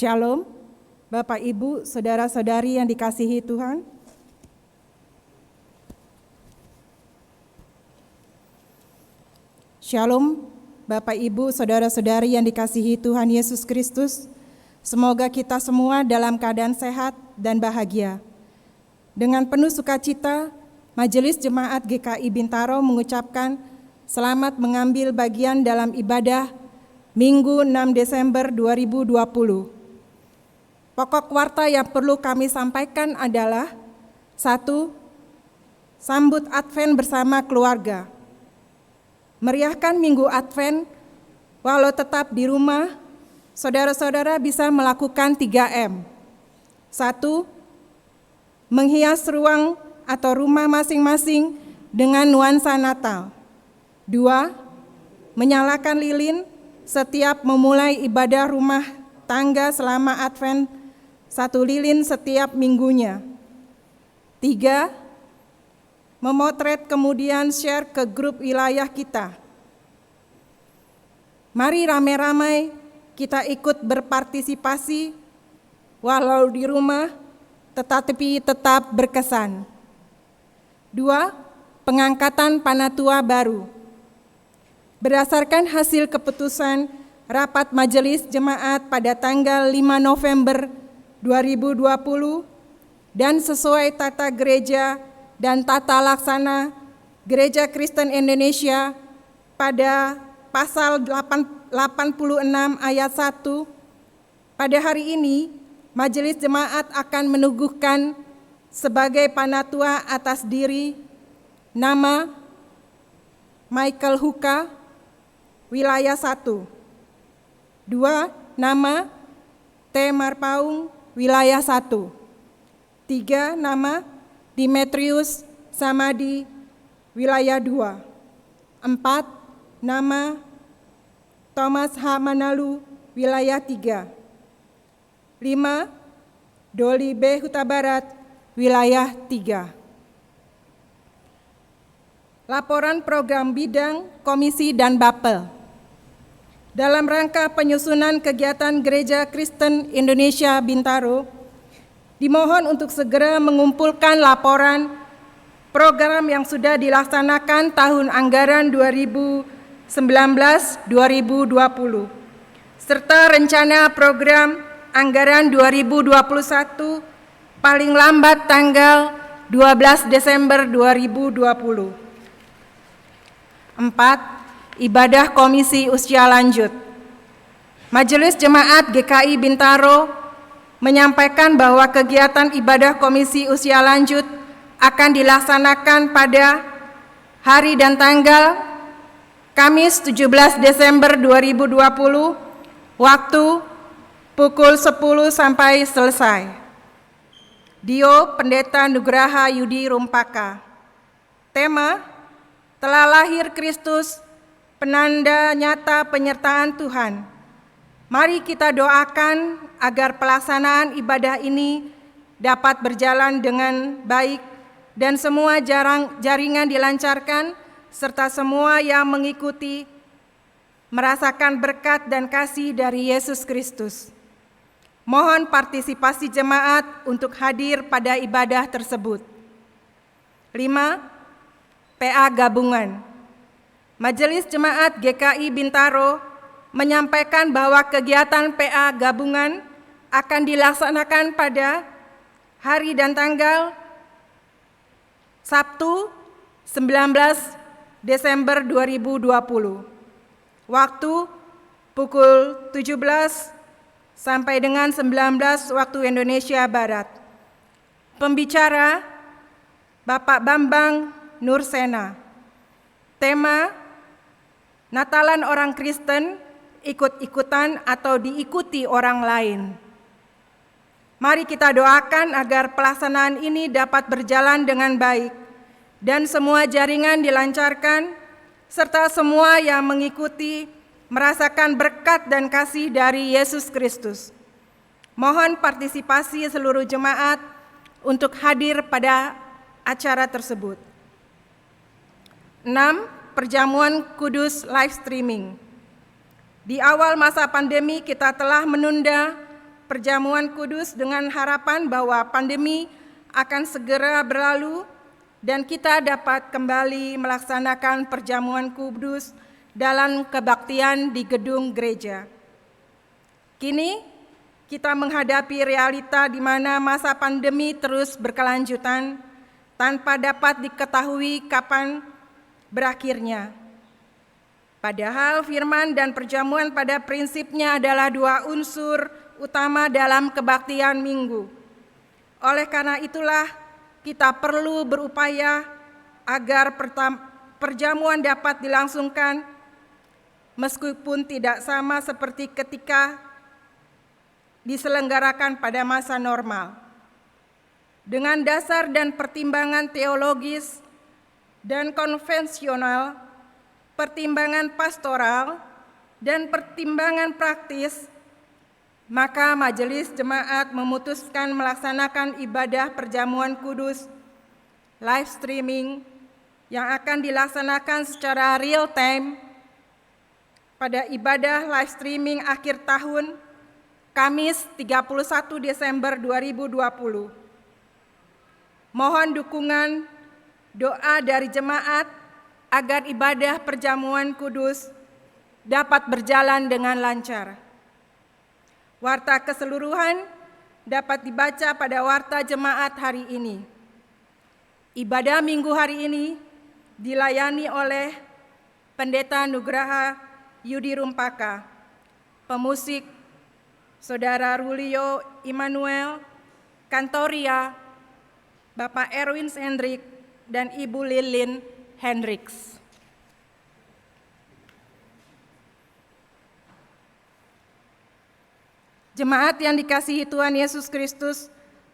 Shalom, Bapak, Ibu, Saudara-saudari yang dikasihi Tuhan. Shalom, Bapak, Ibu, Saudara-saudari yang dikasihi Tuhan Yesus Kristus. Semoga kita semua dalam keadaan sehat dan bahagia. Dengan penuh sukacita, Majelis Jemaat GKI Bintaro mengucapkan selamat mengambil bagian dalam ibadah Minggu 6 Desember 2020. Pokok warta yang perlu kami sampaikan adalah 1. Sambut Advent bersama keluarga. Meriahkan Minggu Advent, walau tetap di rumah, saudara-saudara bisa melakukan 3M. 1. Menghias ruang atau rumah masing-masing dengan nuansa Natal. 2. Menyalakan lilin setiap memulai ibadah rumah tangga selama Advent, 1 lilin setiap minggunya. 3. Memotret kemudian share ke grup wilayah kita. Mari ramai-ramai kita ikut berpartisipasi, walau di rumah, tetapi tetap berkesan. 2. Pengangkatan Panatua baru. Berdasarkan hasil keputusan Rapat Majelis Jemaat pada tanggal 5 November 2020 dan sesuai tata gereja dan tata laksana Gereja Kristen Indonesia pada pasal 86 ayat 1, pada hari ini Majelis Jemaat akan meneguhkan sebagai panatua atas diri nama Michael Huka, wilayah 1. 2. Nama T. Marpaung, wilayah 1. 3. Nama Demetrius Samadi, wilayah 2. 4. Nama Thomas H. Manalu, wilayah 3. 5. Doli B. Huta Barat, wilayah 3. Laporan program bidang, komisi, dan Bapel. Dalam rangka penyusunan kegiatan Gereja Kristen Indonesia Bintaro, dimohon untuk segera mengumpulkan laporan program yang sudah dilaksanakan tahun anggaran 2019-2020, serta rencana program anggaran 2021 paling lambat tanggal 12 Desember 2020. 4. Ibadah Komisi Usia Lanjut. Majelis Jemaat GKI Bintaro menyampaikan bahwa kegiatan ibadah Komisi Usia Lanjut akan dilaksanakan pada hari dan tanggal Kamis 17 Desember 2020, waktu pukul 10 sampai selesai. Dio Pendeta Nugraha Yudi Rumpaka. Tema: Telah lahir Kristus, penanda nyata penyertaan Tuhan. Mari kita doakan agar pelaksanaan ibadah ini dapat berjalan dengan baik dan semua jaringan dilancarkan, serta semua yang mengikuti merasakan berkat dan kasih dari Yesus Kristus. Mohon partisipasi jemaat untuk hadir pada ibadah tersebut. 5. PA Gabungan. Majelis Jemaat GKI Bintaro menyampaikan bahwa kegiatan PA Gabungan akan dilaksanakan pada hari dan tanggal Sabtu 19 Desember 2020, waktu pukul 17 sampai dengan 19 waktu Indonesia Barat. Pembicara Bapak Bambang Nursena. Tema: Natalan orang Kristen, ikut-ikutan atau diikuti orang lain. Mari kita doakan agar pelaksanaan ini dapat berjalan dengan baik dan semua jaringan dilancarkan, serta semua yang mengikuti merasakan berkat dan kasih dari Yesus Kristus. Mohon partisipasi seluruh jemaat untuk hadir pada acara tersebut. 6. Perjamuan Kudus live streaming. Di awal masa pandemi kita telah menunda perjamuan kudus dengan harapan bahwa pandemi akan segera berlalu dan kita dapat kembali melaksanakan perjamuan kudus dalam kebaktian di gedung gereja. Kini kita menghadapi realita di mana masa pandemi terus berkelanjutan tanpa dapat diketahui kapan berakhirnya. Padahal firman dan perjamuan pada prinsipnya adalah dua unsur utama dalam kebaktian minggu. Oleh karena itulah kita perlu berupaya agar perjamuan dapat dilangsungkan meskipun tidak sama seperti ketika diselenggarakan pada masa normal. Dengan dasar dan pertimbangan teologis dan konvensional, pertimbangan pastoral, dan pertimbangan praktis, maka Majelis Jemaat memutuskan melaksanakan ibadah perjamuan kudus live streaming yang akan dilaksanakan secara real time pada ibadah live streaming akhir tahun Kamis 31 Desember 2020. Mohon dukungan doa dari jemaat agar ibadah perjamuan kudus dapat berjalan dengan lancar. Warta keseluruhan dapat dibaca pada warta jemaat hari ini. Ibadah minggu hari ini dilayani oleh Pendeta Nugraha Yudi Rumpaka, pemusik Saudara Rulio Immanuel, Kantoria, Bapak Erwin Hendrik, dan Ibu Lilin Hendriks. Jemaat yang dikasihi Tuhan Yesus Kristus,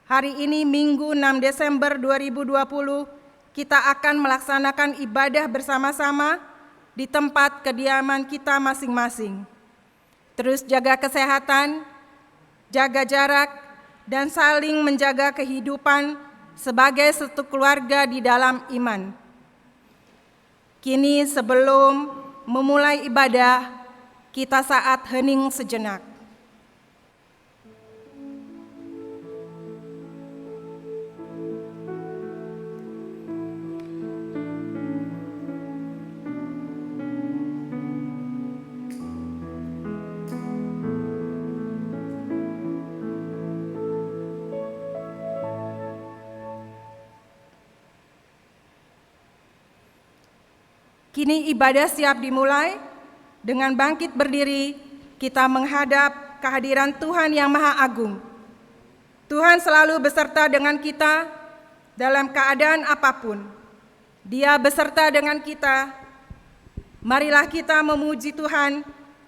hari ini Minggu 6 Desember 2020, kita akan melaksanakan ibadah bersama-sama di tempat kediaman kita masing-masing. Terus jaga kesehatan, jaga jarak, dan saling menjaga kehidupan sebagai satu keluarga di dalam iman. Kini sebelum memulai ibadah, kita saat hening sejenak. Kini ibadah siap dimulai. Dengan bangkit berdiri, kita menghadap kehadiran Tuhan yang Maha Agung. Tuhan selalu beserta dengan kita dalam keadaan apapun. Dia beserta dengan kita. Marilah kita memuji Tuhan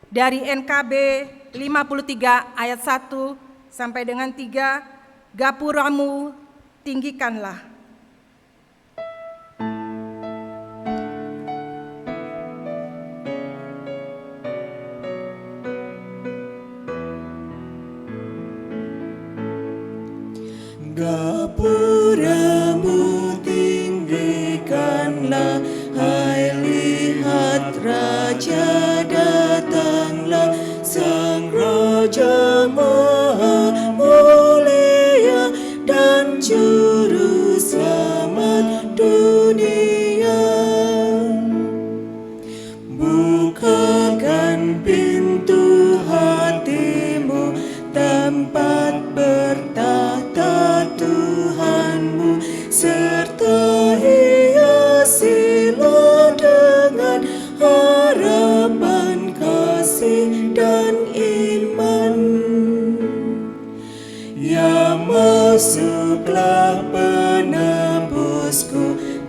dari NKB 53 ayat 1 sampai dengan 3, gapuramu tinggikanlah. Gapuramu tinggikanlah, hai lihat Raja datanglah, Sang Raja Maha Mulia dan Juru Selamat dunia. Bukakan pintu hatimu, tempat bertahta Tuhanmu, serta hiasilah dengan harapan, kasih, dan iman. Ya masuklah penebusku,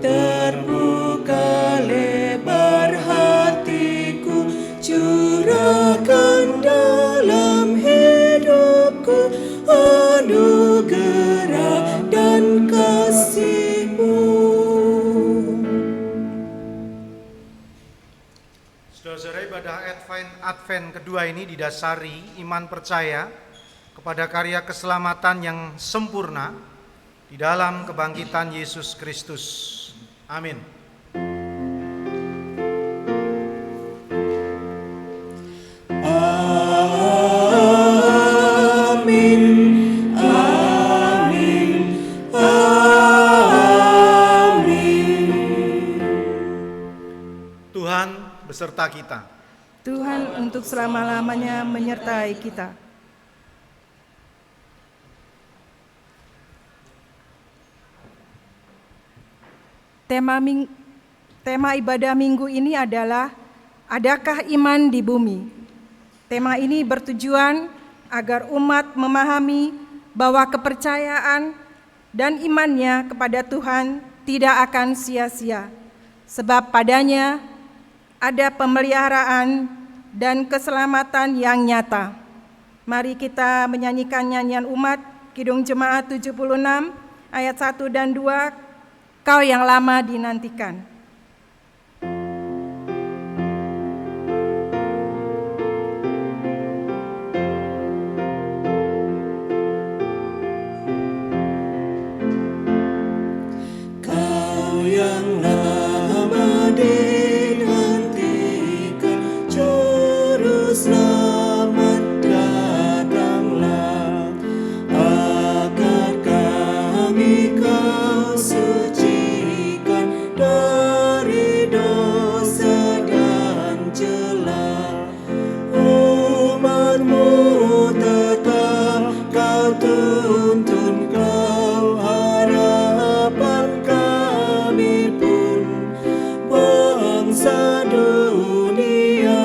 terbuka lebar hatiku, curahkan dalam hidupku anugerah dan kasih-Mu. Saudara-saudara, ibadah Advent kedua ini didasari iman percaya kepada karya keselamatan yang sempurna di dalam kebangkitan Yesus Kristus. Amin. Amin. kita. Tuhan untuk selama-lamanya menyertai kita. Tema ibadah minggu ini adalah adakah iman di bumi? Tema ini bertujuan agar umat memahami bahwa kepercayaan dan imannya kepada Tuhan tidak akan sia-sia, sebab padanya ada pemeliharaan dan keselamatan yang nyata. Mari kita menyanyikan nyanyian umat Kidung Jemaat 76 ayat 1 dan 2, Kau yang lama dinantikan. Kau yang lama dinantikan, Juru Selamat datanglah, agar kami Kau sucikan dari dosa dan celah. Umat-Mu tetap Kau tuntun, Kau harapan kami pun. Bangsa dunia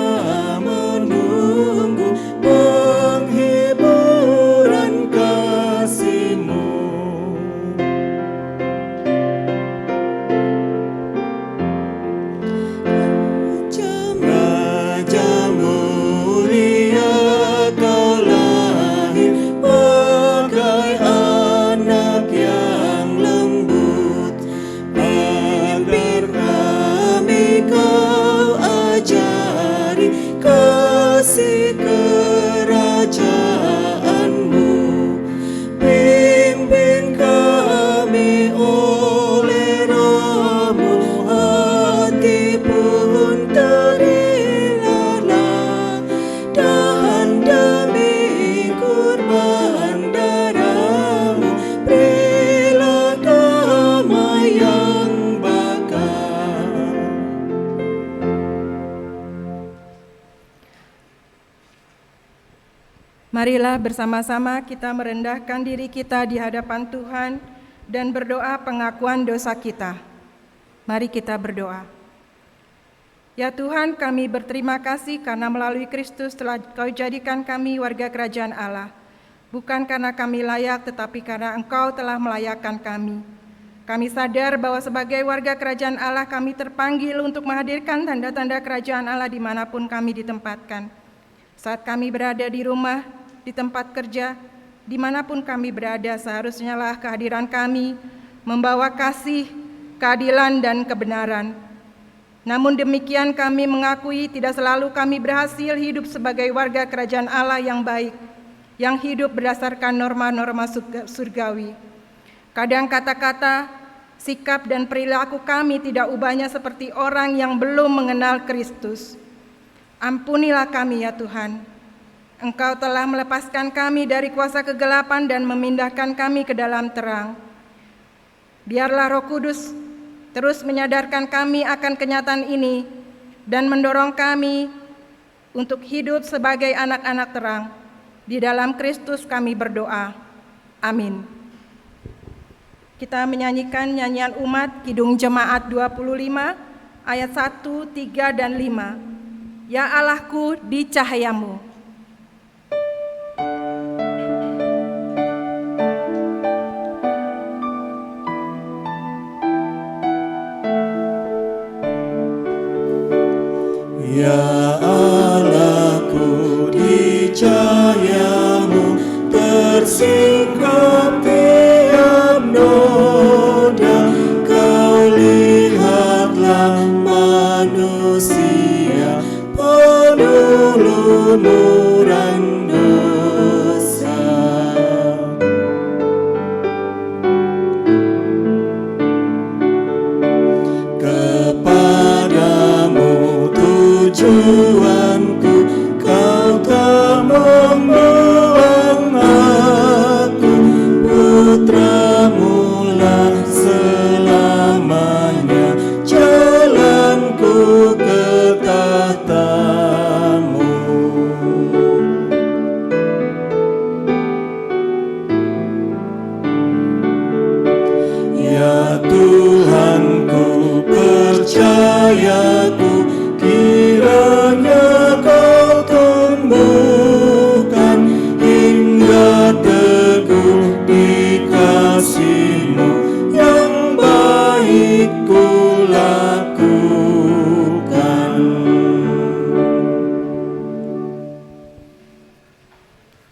menunggu penghiburan kasih-Mu. Raja mulia Kau lahir bagai anak yang lembut, agar kami Kau ajari kasih kerajaan-Mu. Pimpin kami oleh Roh-Mu, hati pun terilalah, dan demi kurban darah-Mu, berilah damai yang bakal. Marilah bersama-sama kita merendahkan diri kita di hadapan Tuhan dan berdoa pengakuan dosa kita. Mari kita berdoa. Ya Tuhan, kami berterima kasih karena melalui Kristus telah Kau jadikan kami warga kerajaan Allah. Bukan karena kami layak, tetapi karena Engkau telah melayakkan kami. Kami sadar bahwa sebagai warga kerajaan Allah kami terpanggil untuk menghadirkan tanda-tanda kerajaan Allah dimanapun kami ditempatkan. Saat kami berada di rumah, di tempat kerja, dimanapun kami berada, seharusnya lah kehadiran kami membawa kasih, keadilan, dan kebenaran. Namun demikian kami mengakui tidak selalu kami berhasil hidup sebagai warga kerajaan Allah yang baik, yang hidup berdasarkan norma-norma surgawi. Kadang kata-kata, sikap, dan perilaku kami tidak ubahnya seperti orang yang belum mengenal Kristus. Ampunilah kami ya Tuhan. Engkau telah melepaskan kami dari kuasa kegelapan dan memindahkan kami ke dalam terang. Biarlah Roh Kudus terus menyadarkan kami akan kenyataan ini dan mendorong kami untuk hidup sebagai anak-anak terang. Di dalam Kristus kami berdoa. Amin. Kita menyanyikan nyanyian umat Kidung Jemaat 25 ayat 1, 3, dan 5. Ya Allahku di cahaya-Mu. Ya Allahku di cahaya-Mu, tersingkap tiap noda. Kau lihatlah manusia penuh lumuran dosa. Kepadamu tujuanku, Kau tak membuang aku. Putra-Mu lah selamanya, jalanku ke tahta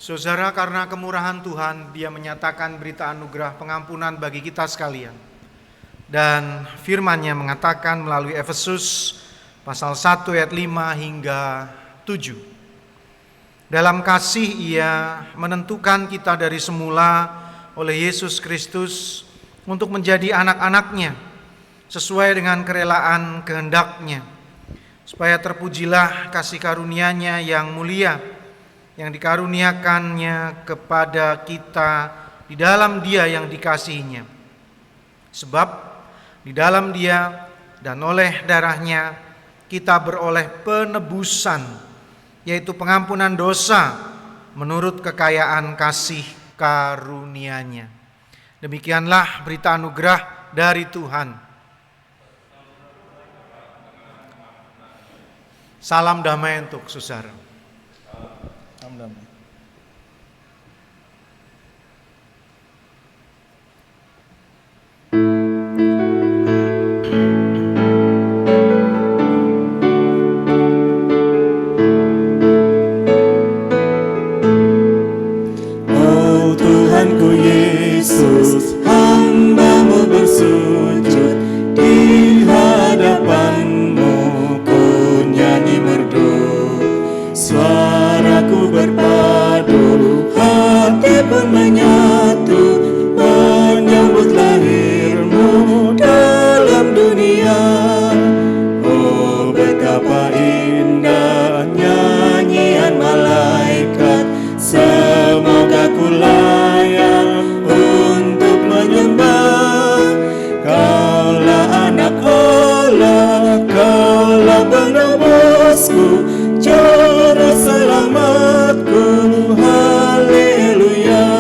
Saudara, karena kemurahan Tuhan, Dia menyatakan berita anugerah pengampunan bagi kita sekalian. Dan firman-Nya mengatakan melalui Efesus pasal 1 ayat 5 hingga 7. Dalam kasih Ia menentukan kita dari semula oleh Yesus Kristus untuk menjadi anak-anak-Nya sesuai dengan kerelaan kehendak-Nya, supaya terpujilah kasih karunia-Nya yang mulia yang dikaruniakannya kepada kita di dalam Dia yang dikasihinya. Sebab di dalam Dia dan oleh darah-Nya kita beroleh penebusan, yaitu pengampunan dosa menurut kekayaan kasih karunia-Nya. Demikianlah berita anugerah dari Tuhan. Salam damai untuk saudara. Oh Tuhanku Yesus, hamba-Mu bersujud di hadapan-Mu, ku nyanyi merdu. Suaraku berpadu, hati pun menyatu, menyambut lahir-Mu dalam dunia. Oh betapa indah nyanyian malaikat, semoga ku layak untuk menyembah. Kaulah anak Allah, Kaulah penebusku, juru selamatku, haleluya.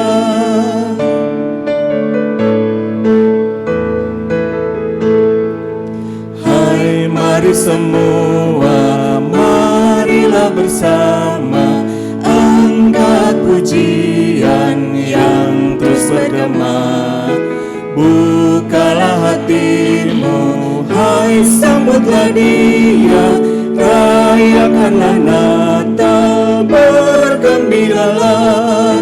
Hai mari semua, marilah bersama angkat pujian yang terus bergema. Bukalah hatimu, hai sambutlah Dia, rayakanlah Natal, bergembiralah.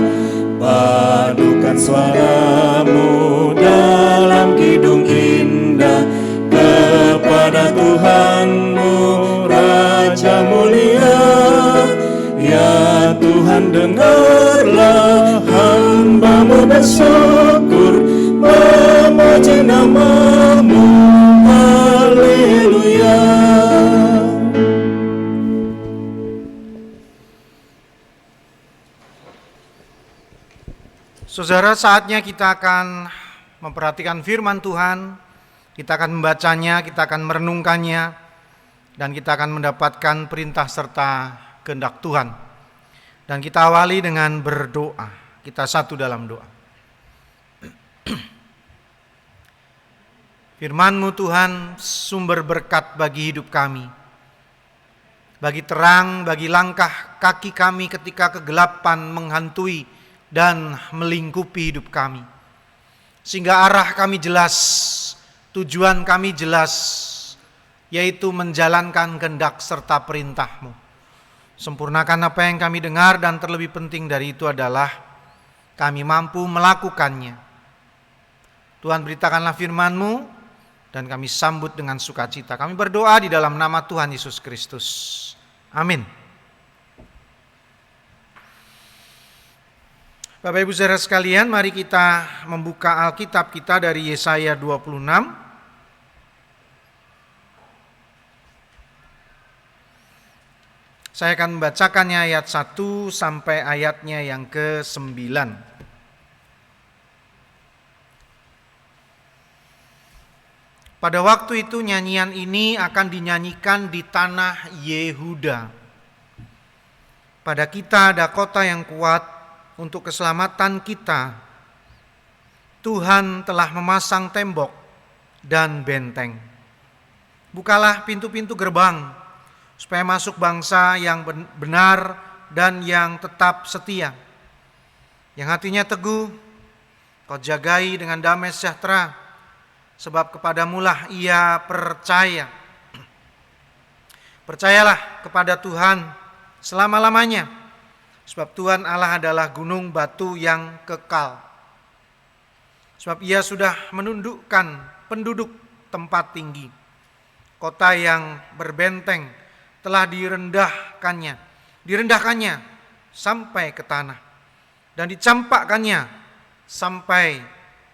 Padukan suaramu dalam kidung indah kepada Tuhanmu, Raja mulia. Ya Tuhan, dengarlah hamba-Mu bersyukur, memuji nama-Mu, haleluya. Saudara, saatnya kita akan memperhatikan firman Tuhan, kita akan membacanya, kita akan merenungkannya, dan kita akan mendapatkan perintah serta kehendak Tuhan. Dan kita awali dengan berdoa. Kita satu dalam doa. Firman-Mu Tuhan sumber berkat bagi hidup kami, bagi terang, bagi langkah kaki kami ketika kegelapan menghantui dan melingkupi hidup kami, sehingga arah kami jelas, tujuan kami jelas, yaitu menjalankan kehendak serta perintah-Mu. Sempurnakan apa yang kami dengar, dan terlebih penting dari itu adalah kami mampu melakukannya. Tuhan, beritakanlah firman-Mu dan kami sambut dengan sukacita. Kami berdoa di dalam nama Tuhan Yesus Kristus. Amin. Bapak Ibu saudara sekalian, mari kita membuka Alkitab kita dari Yesaya 26. Saya akan membacakannya ayat 1 sampai ayatnya yang ke-9. Pada waktu itu nyanyian ini akan dinyanyikan di tanah Yehuda. Pada kita ada kota yang kuat untuk keselamatan kita. Tuhan telah memasang tembok dan benteng. Bukalah pintu-pintu gerbang, supaya masuk bangsa yang benar dan yang tetap setia, yang hatinya teguh. Kau jagai dengan damai sejahtera, sebab kepadamulah ia percaya. Percayalah kepada Tuhan selama-lamanya, Sebab Tuhan Allah adalah gunung batu yang kekal. Sebab Ia sudah menundukkan penduduk tempat tinggi. Kota yang berbenteng telah direndahkannya sampai ke tanah, dan dicampakkannya sampai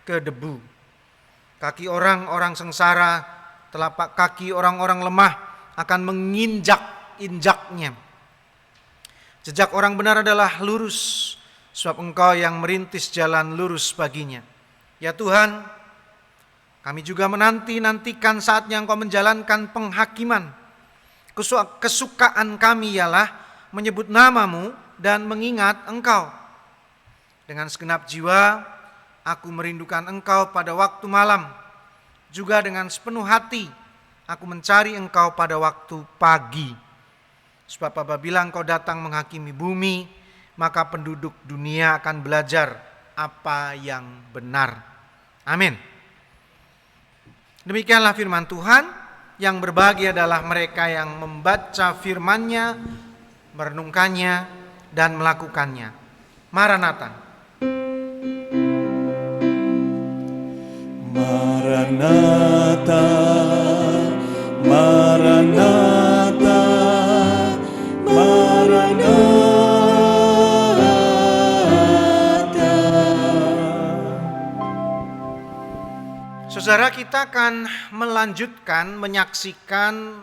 ke debu. Kaki orang-orang sengsara, telapak kaki orang-orang lemah akan menginjak-injaknya. Jejak orang benar adalah lurus, sebab Engkau yang merintis jalan lurus baginya. Ya Tuhan, kami juga menanti-nantikan saatnya Engkau menjalankan penghakiman. Kesukaan kami ialah menyebut nama-Mu dan mengingat Engkau. Dengan segenap jiwa, aku merindukan Engkau pada waktu malam. Juga dengan sepenuh hati, aku mencari Engkau pada waktu pagi. Sebab apabila Engkau datang menghakimi bumi, maka penduduk dunia akan belajar apa yang benar. Amin. Demikianlah firman Tuhan. Yang berbahagia adalah mereka yang membaca firman-Nya, merenungkannya, dan melakukannya. Maranatha. Maranatha, Maranatha, Maranatha. Saudara, kita akan melanjutkan menyaksikan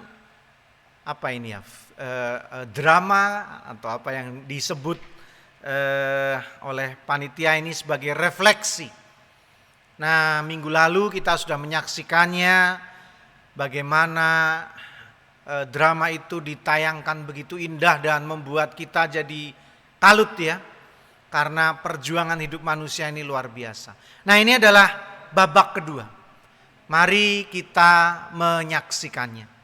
drama atau apa yang disebut oleh panitia ini sebagai refleksi. Nah, minggu lalu kita sudah menyaksikannya, bagaimana drama itu ditayangkan begitu indah dan membuat kita jadi kalut ya, karena perjuangan hidup manusia ini luar biasa. Nah, ini adalah babak kedua. Mari kita menyaksikannya.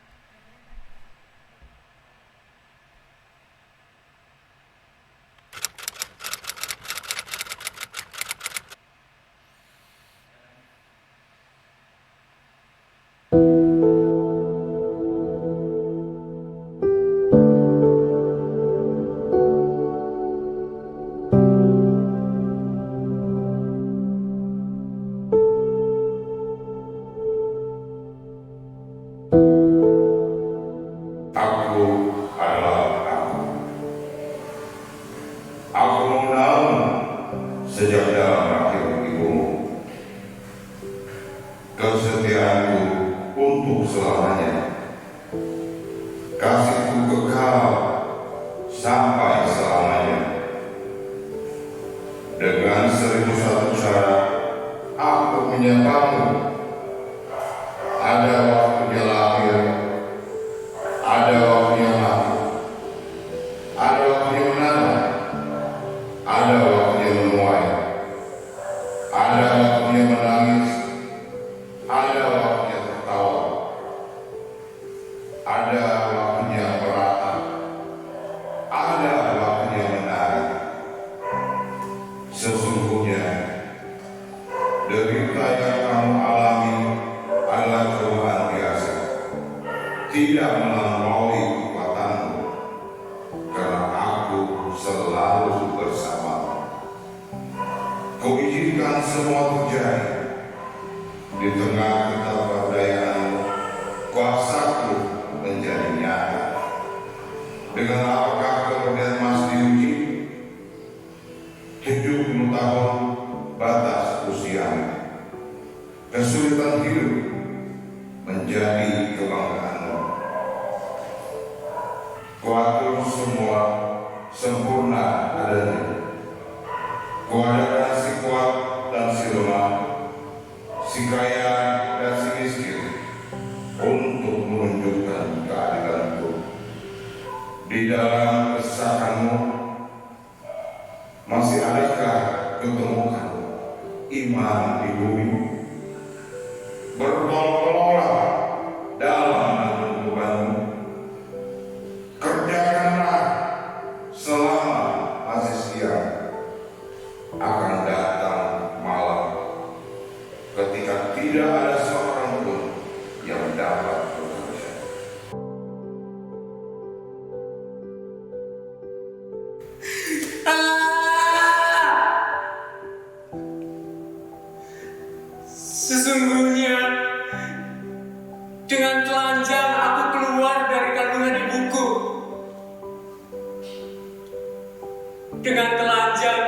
Dengan telanjang,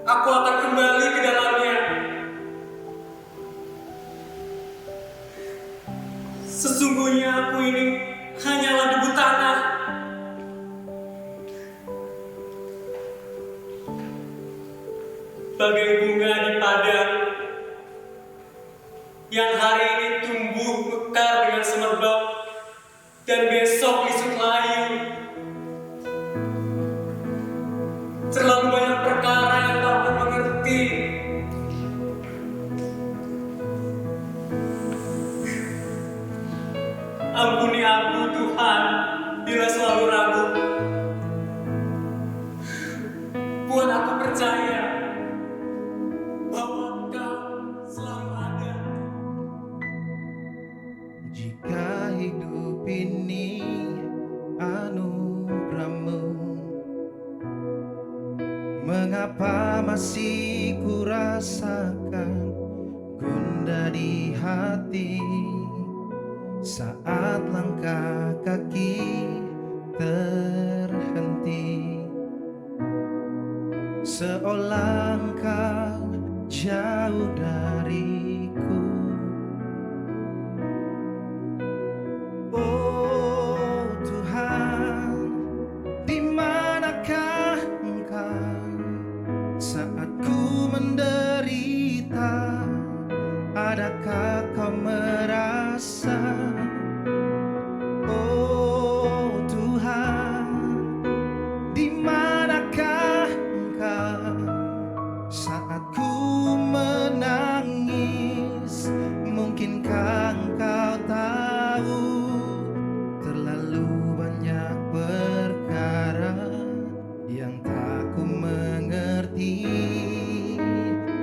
aku akan kembali ke dalamnya. Sesungguhnya aku ini hanyalah debu tanah. Bagai bunga di padang yang hari ini tumbuh mekar dengan semerbak dan besok lisut layu. Terlalu banyak perkara yang tak aku mengerti. Ampuni aku Tuhan bila selalu ragu. Buat aku percaya bahwa Engkau selalu ada. Jika hidup ini anugerah-Mu, mengapa masih ku rasakan gundah di hati saat langkah kaki terhenti, seolah Engkau jauh dariku. Oh Tuhan, di manakah Engkau saat ku menderita? Adakah kau merasa? Oh Tuhan, di manakah Engkau saat ku menangis? Mungkinkah Engkau tahu terlalu banyak perkara yang tak ku mengerti?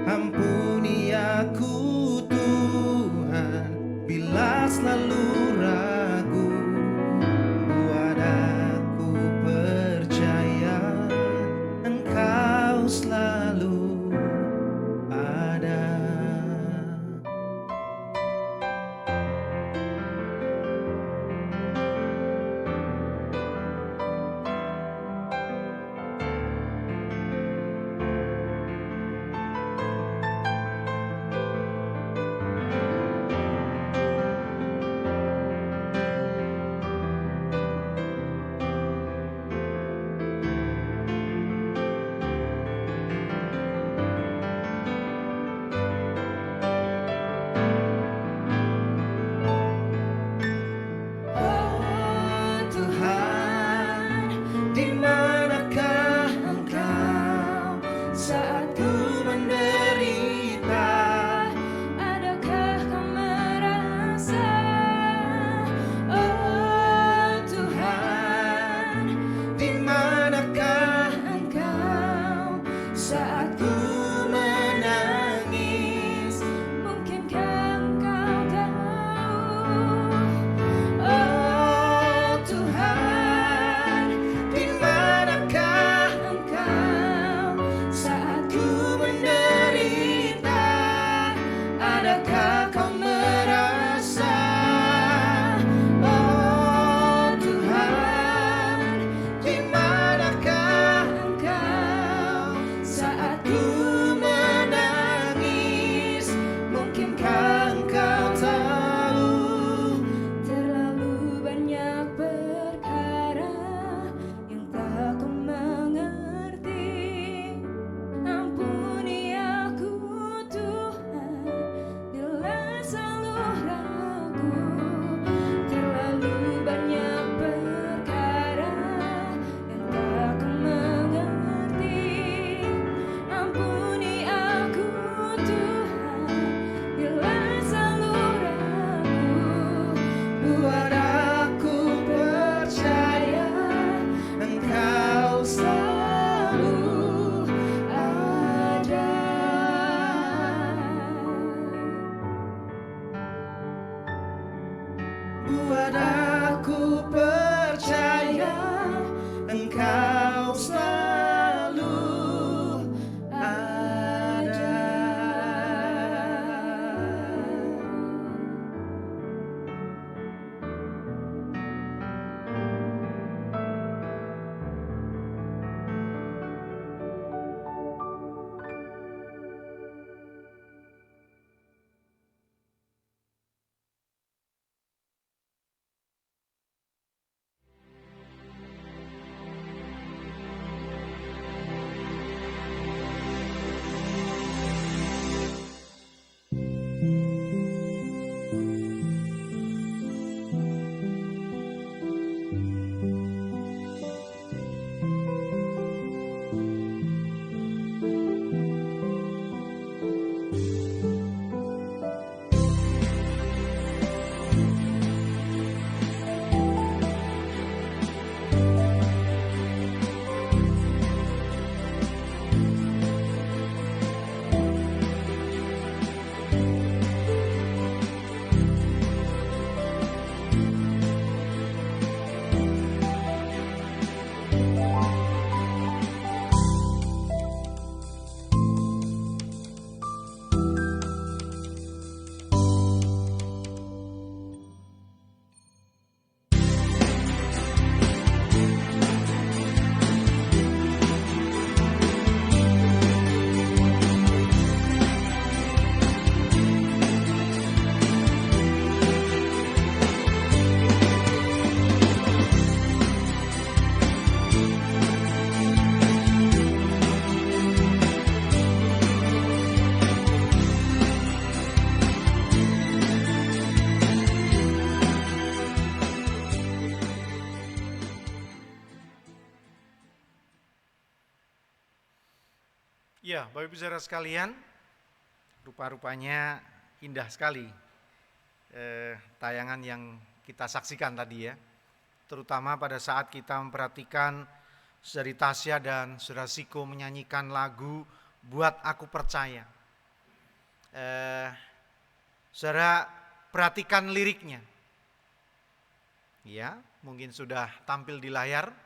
Ampuni aku Tuhan. Ya, Bapak Ibu Saudara sekalian, rupa-rupanya indah sekali tayangan yang kita saksikan tadi ya. Terutama pada saat kita memperhatikan Saudari Tasya dan Saudara Siko menyanyikan lagu Buat Aku Percaya. Saudara perhatikan liriknya. Ya, mungkin sudah tampil di layar.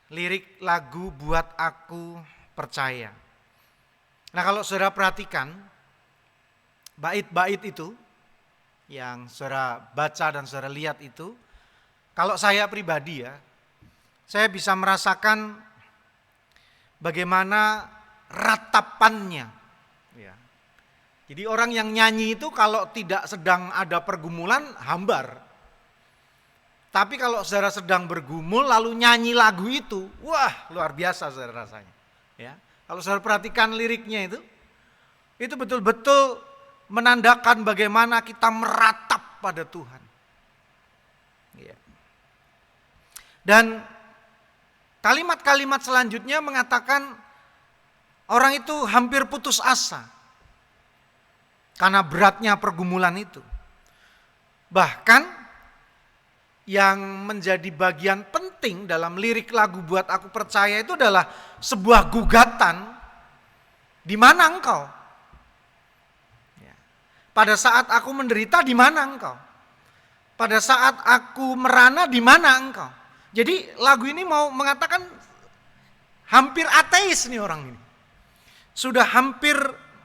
Lirik lagu Buat Aku Percaya. Nah, kalau saudara perhatikan bait-bait itu yang saudara baca dan saudara lihat itu, kalau saya pribadi ya, saya bisa merasakan bagaimana ratapannya. Ya. Jadi orang yang nyanyi itu kalau tidak sedang ada pergumulan hambar. Tapi kalau saudara sedang bergumul lalu nyanyi lagu itu, wah luar biasa saudara rasanya. Ya, kalau saudara perhatikan liriknya itu betul-betul menandakan bagaimana kita meratap pada Tuhan. Ya. Dan kalimat-kalimat selanjutnya mengatakan orang itu hampir putus asa karena beratnya pergumulan itu. Bahkan yang menjadi bagian penting dalam lirik lagu Buat Aku Percaya itu adalah sebuah gugatan, di mana engkau? Ya. Pada saat aku menderita, di mana engkau? Pada saat aku merana, di mana engkau? Jadi lagu ini mau mengatakan hampir ateis nih orang ini. Sudah hampir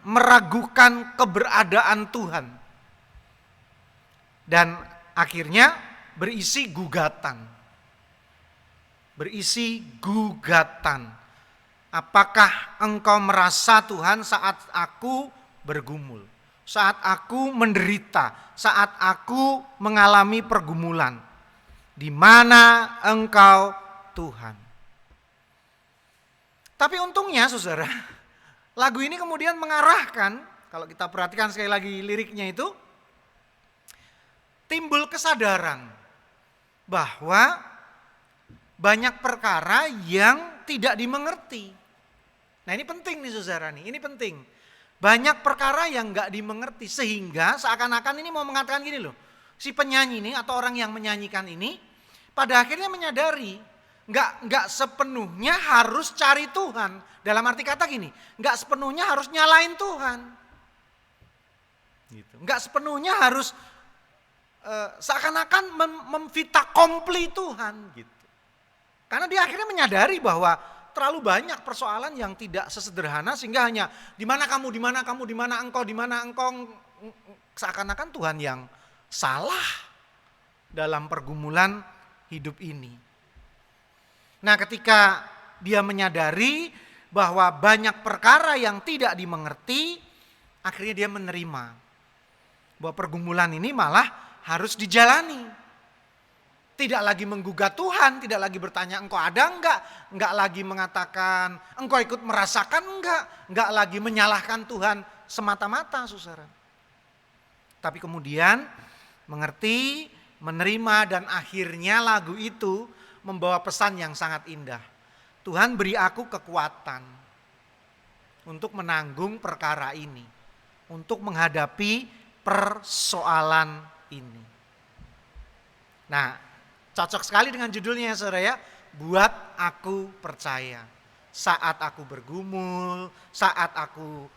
meragukan keberadaan Tuhan. Dan akhirnya berisi gugatan. Berisi gugatan. Apakah engkau merasa Tuhan saat aku bergumul? Saat aku menderita? Saat aku mengalami pergumulan? Di mana engkau Tuhan? Tapi untungnya saudara, lagu ini kemudian mengarahkan, kalau kita perhatikan sekali lagi liriknya itu, timbul kesadaran bahwa banyak perkara yang tidak dimengerti. Nah ini penting nih saudara nih, ini penting. Banyak perkara yang gak dimengerti sehingga seakan-akan ini mau mengatakan gini loh. Si penyanyi ini atau orang yang menyanyikan ini pada akhirnya menyadari gak sepenuhnya harus cari Tuhan. Dalam arti kata gini, gak sepenuhnya harus nyalain Tuhan. Gitu. Gak sepenuhnya harus seakan-akan memvita kompli Tuhan gitu. Karena dia akhirnya menyadari bahwa terlalu banyak persoalan yang tidak sesederhana sehingga hanya di mana kamu, di mana kamu, di mana engkau, seakan-akan Tuhan yang salah dalam pergumulan hidup ini. Nah, ketika dia menyadari bahwa banyak perkara yang tidak dimengerti, akhirnya dia menerima bahwa pergumulan ini malah harus dijalani. Tidak lagi menggugat Tuhan, tidak lagi bertanya engkau ada enggak lagi mengatakan engkau ikut merasakan enggak lagi menyalahkan Tuhan semata-mata saudara. Tapi kemudian mengerti, menerima dan akhirnya lagu itu membawa pesan yang sangat indah. Tuhan beri aku kekuatan untuk menanggung perkara ini, untuk menghadapi persoalan ini. Nah, cocok sekali dengan judulnya ya saudara ya. Buat Aku Percaya. Saat aku bergumul, saat aku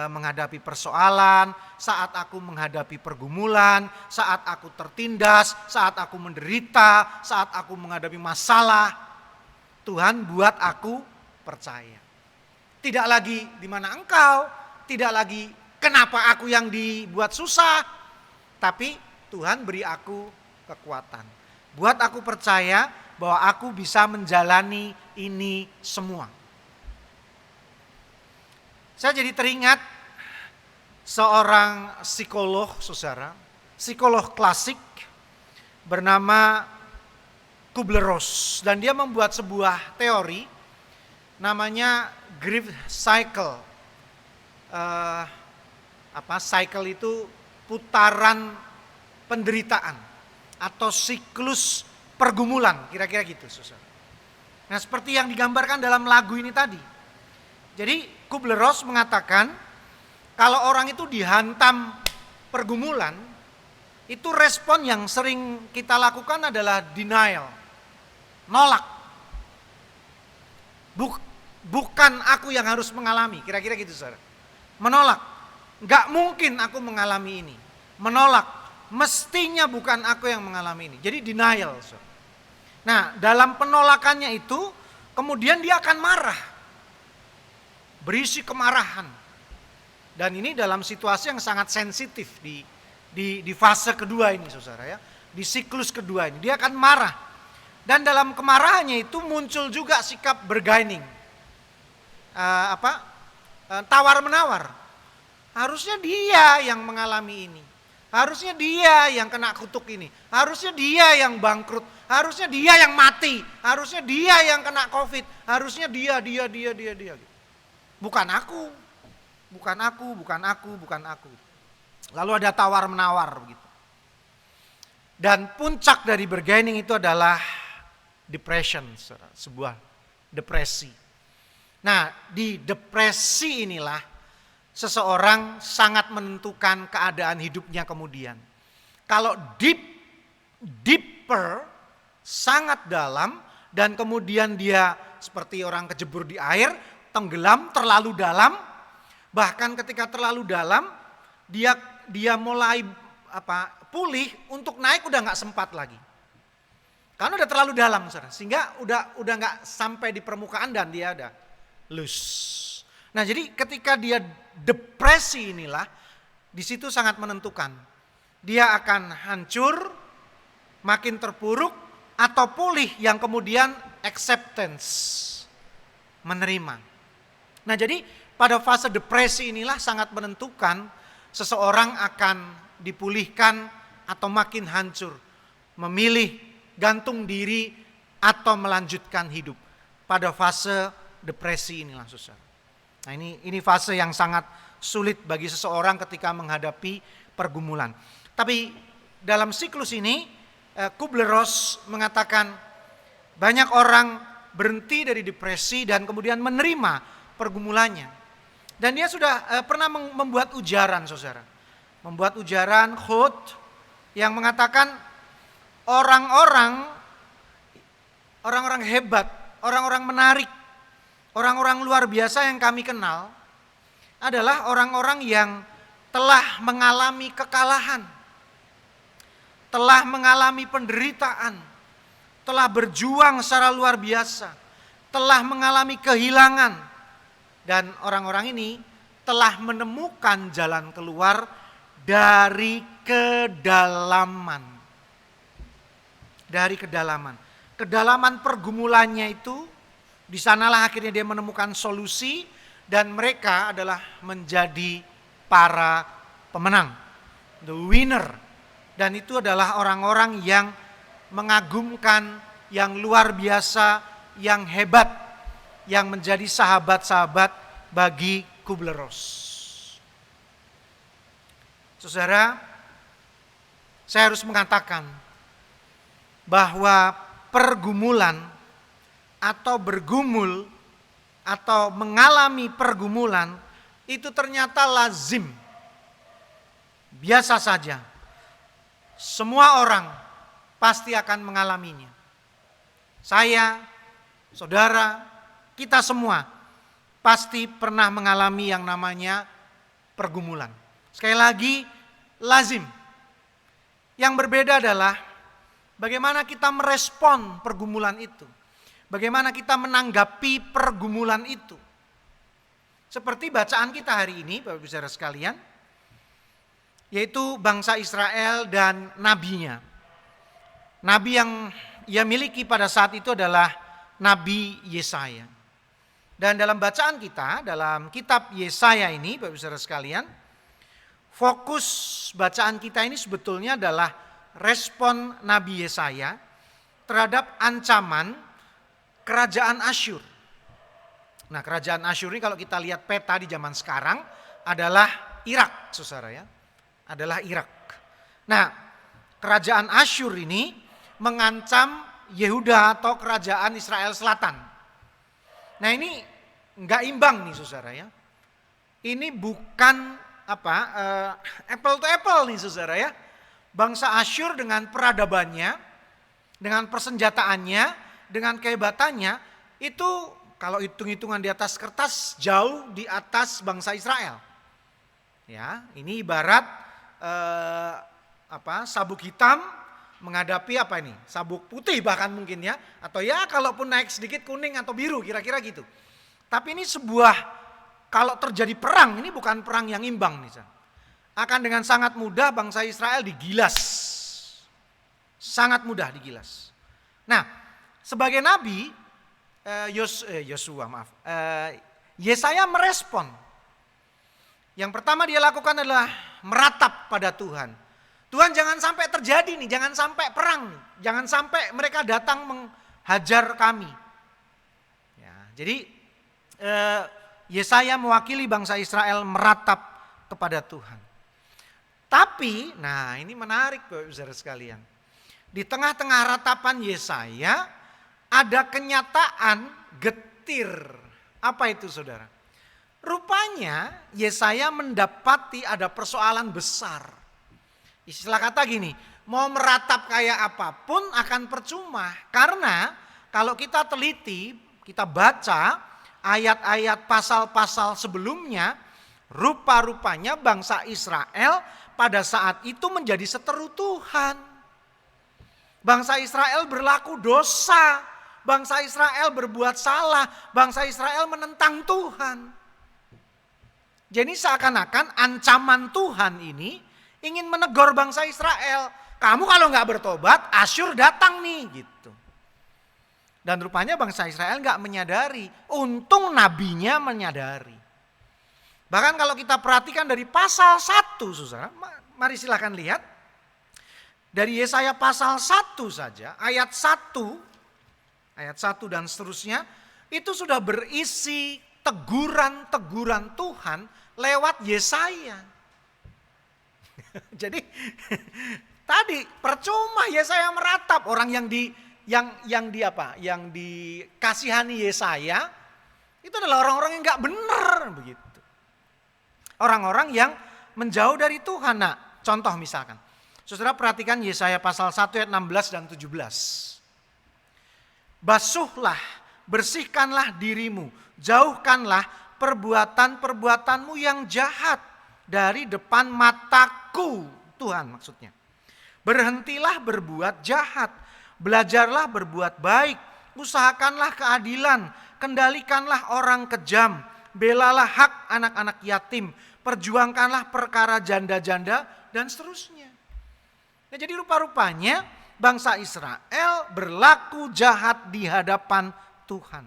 menghadapi persoalan, saat aku menghadapi pergumulan, saat aku tertindas, saat aku menderita, saat aku menghadapi masalah, Tuhan buat aku percaya. Tidak lagi di mana engkau, tidak lagi kenapa aku yang dibuat susah, tapi Tuhan beri aku kekuatan. Buat aku percaya bahwa aku bisa menjalani ini semua. Saya jadi teringat seorang psikolog, saudara, psikolog klasik bernama Kubler-Ross. Dan dia membuat sebuah teori namanya grief cycle. Cycle itu putaran penderitaan atau siklus pergumulan, kira-kira gitu saudara. Nah seperti yang digambarkan dalam lagu ini tadi, Jadi Kubler-Ross mengatakan kalau orang itu dihantam pergumulan, itu respon yang sering kita lakukan adalah denial, nolak. Bukan aku yang harus mengalami, kira-kira gitu saudara. Menolak, nggak mungkin aku mengalami ini. Menolak, mestinya bukan aku yang mengalami ini. Jadi denial. Saudara. Nah, dalam penolakannya itu kemudian dia akan marah. Berisi kemarahan. Dan ini dalam situasi yang sangat sensitif di fase kedua ini saudara ya. Di siklus kedua ini dia akan marah. Dan dalam kemarahannya itu muncul juga sikap bargaining. Tawar menawar. Harusnya dia yang mengalami ini. Harusnya dia yang kena kutuk ini. Harusnya dia yang bangkrut. Harusnya dia yang mati. Harusnya dia yang kena COVID. Harusnya dia. Bukan aku. Lalu ada tawar menawar begitu. Dan puncak dari bargaining itu adalah depression, sebuah depresi. Nah, di depresi inilah seseorang sangat menentukan keadaan hidupnya kemudian. Kalau deeper, sangat dalam, dan kemudian dia seperti orang kejebur di air, tenggelam terlalu dalam, bahkan ketika terlalu dalam, dia mulai pulih, untuk naik udah nggak sempat lagi. Karena udah terlalu dalam, sehingga udah nggak sampai di permukaan dan dia udah loose. Nah, jadi ketika dia depresi inilah, di situ sangat menentukan. Dia akan hancur, makin terpuruk, atau pulih yang kemudian acceptance, menerima. Nah, jadi pada fase depresi inilah sangat menentukan seseorang akan dipulihkan atau makin hancur, memilih gantung diri atau melanjutkan hidup. Pada fase depresi inilah saudara. Nah, ini fase yang sangat sulit bagi seseorang ketika menghadapi pergumulan. Tapi dalam siklus ini Kubler-Ross mengatakan banyak orang berhenti dari depresi dan kemudian menerima pergumulannya. Dan dia sudah pernah membuat ujaran saudara. Membuat ujaran quote yang mengatakan orang-orang hebat, orang-orang menarik, orang-orang luar biasa yang kami kenal adalah orang-orang yang telah mengalami kekalahan, telah mengalami penderitaan, telah berjuang secara luar biasa, telah mengalami kehilangan, dan orang-orang ini telah menemukan jalan keluar dari kedalaman. Dari kedalaman. Kedalaman pergumulannya itu, di sanalah akhirnya dia menemukan solusi dan mereka adalah menjadi para pemenang. The winner. Dan itu adalah orang-orang yang mengagumkan, yang luar biasa, yang hebat, yang menjadi sahabat-sahabat bagi Kubler-Ross. Saudara, saya harus mengatakan bahwa pergumulan atau bergumul atau mengalami pergumulan itu ternyata lazim. Biasa saja. Semua orang pasti akan mengalaminya. Saya, saudara, kita semua pasti pernah mengalami yang namanya pergumulan. Sekali lagi, lazim. Yang berbeda adalah bagaimana kita merespon pergumulan itu. Bagaimana kita menanggapi pergumulan itu. Seperti bacaan kita hari ini, Bapak Ibu Saudara sekalian, yaitu bangsa Israel dan nabinya. Nabi yang ia miliki pada saat itu adalah Nabi Yesaya. Dan dalam bacaan kita, dalam kitab Yesaya ini, Bapak Ibu Saudara sekalian, fokus bacaan kita ini sebetulnya adalah respon Nabi Yesaya terhadap ancaman kerajaan Asyur. Nah, kerajaan Asyur ini kalau kita lihat peta di zaman sekarang adalah Irak, saudara ya. Adalah Irak. Nah, kerajaan Asyur ini mengancam Yehuda atau kerajaan Israel Selatan. Nah, ini nggak imbang nih saudara ya. Ini bukan apple to apple nih saudara ya. Bangsa Asyur dengan peradabannya, dengan persenjataannya, dengan kehebatannya, itu kalau hitung-hitungan di atas kertas jauh di atas bangsa Israel. Ya, ini ibarat sabuk hitam menghadapi sabuk putih bahkan mungkin ya, atau ya kalaupun naik sedikit kuning atau biru kira-kira gitu. Tapi ini kalau terjadi perang, ini bukan perang yang imbang nih. Akan dengan sangat mudah bangsa Israel digilas. Sangat mudah digilas. Nah, sebagai nabi Yesaya merespon. Yang pertama dia lakukan adalah meratap pada Tuhan. Tuhan jangan sampai terjadi nih, jangan sampai perang, jangan sampai mereka datang menghajar kami. Ya, jadi Yesaya mewakili bangsa Israel meratap kepada Tuhan. Tapi, nah ini menarik Bapak Saudara sekalian. Di tengah-tengah ratapan Yesaya ada kenyataan getir. Apa itu saudara? Rupanya Yesaya mendapati ada persoalan besar. Istilah kata gini, mau meratap kayak apapun akan percuma. Karena kalau kita teliti, kita baca ayat-ayat pasal-pasal sebelumnya, rupa-rupanya bangsa Israel pada saat itu menjadi seteru Tuhan. Bangsa Israel berlaku dosa, bangsa Israel berbuat salah, bangsa Israel menentang Tuhan. Jadi seakan-akan ancaman Tuhan ini ingin menegur bangsa Israel. Kamu kalau nggak bertobat, Asyur datang nih gitu. Dan rupanya bangsa Israel nggak menyadari. Untung nabinya menyadari. Bahkan kalau kita perhatikan dari pasal 1, saudara, mari silakan lihat. Dari Yesaya pasal 1 saja, ayat 1 dan seterusnya, itu sudah berisi teguran-teguran Tuhan lewat Yesaya. Jadi tadi percuma Yesaya meratap, orang yang dikasihani Yesaya itu adalah orang-orang yang nggak benar begitu. Orang-orang yang menjauh dari Tuhan. Nah, contoh misalkan, saudara perhatikan Yesaya pasal 1 ayat 16 dan 17. Basuhlah, bersihkanlah dirimu, jauhkanlah perbuatan-perbuatanmu yang jahat dari depan mataku, Tuhan maksudnya. Berhentilah berbuat jahat, belajarlah berbuat baik, usahakanlah keadilan, kendalikanlah orang kejam, belalah hak anak-anak yatim, perjuangkanlah perkara janda-janda, dan seterusnya. Nah, jadi rupa-rupanya bangsa Israel berlaku jahat di hadapan Tuhan.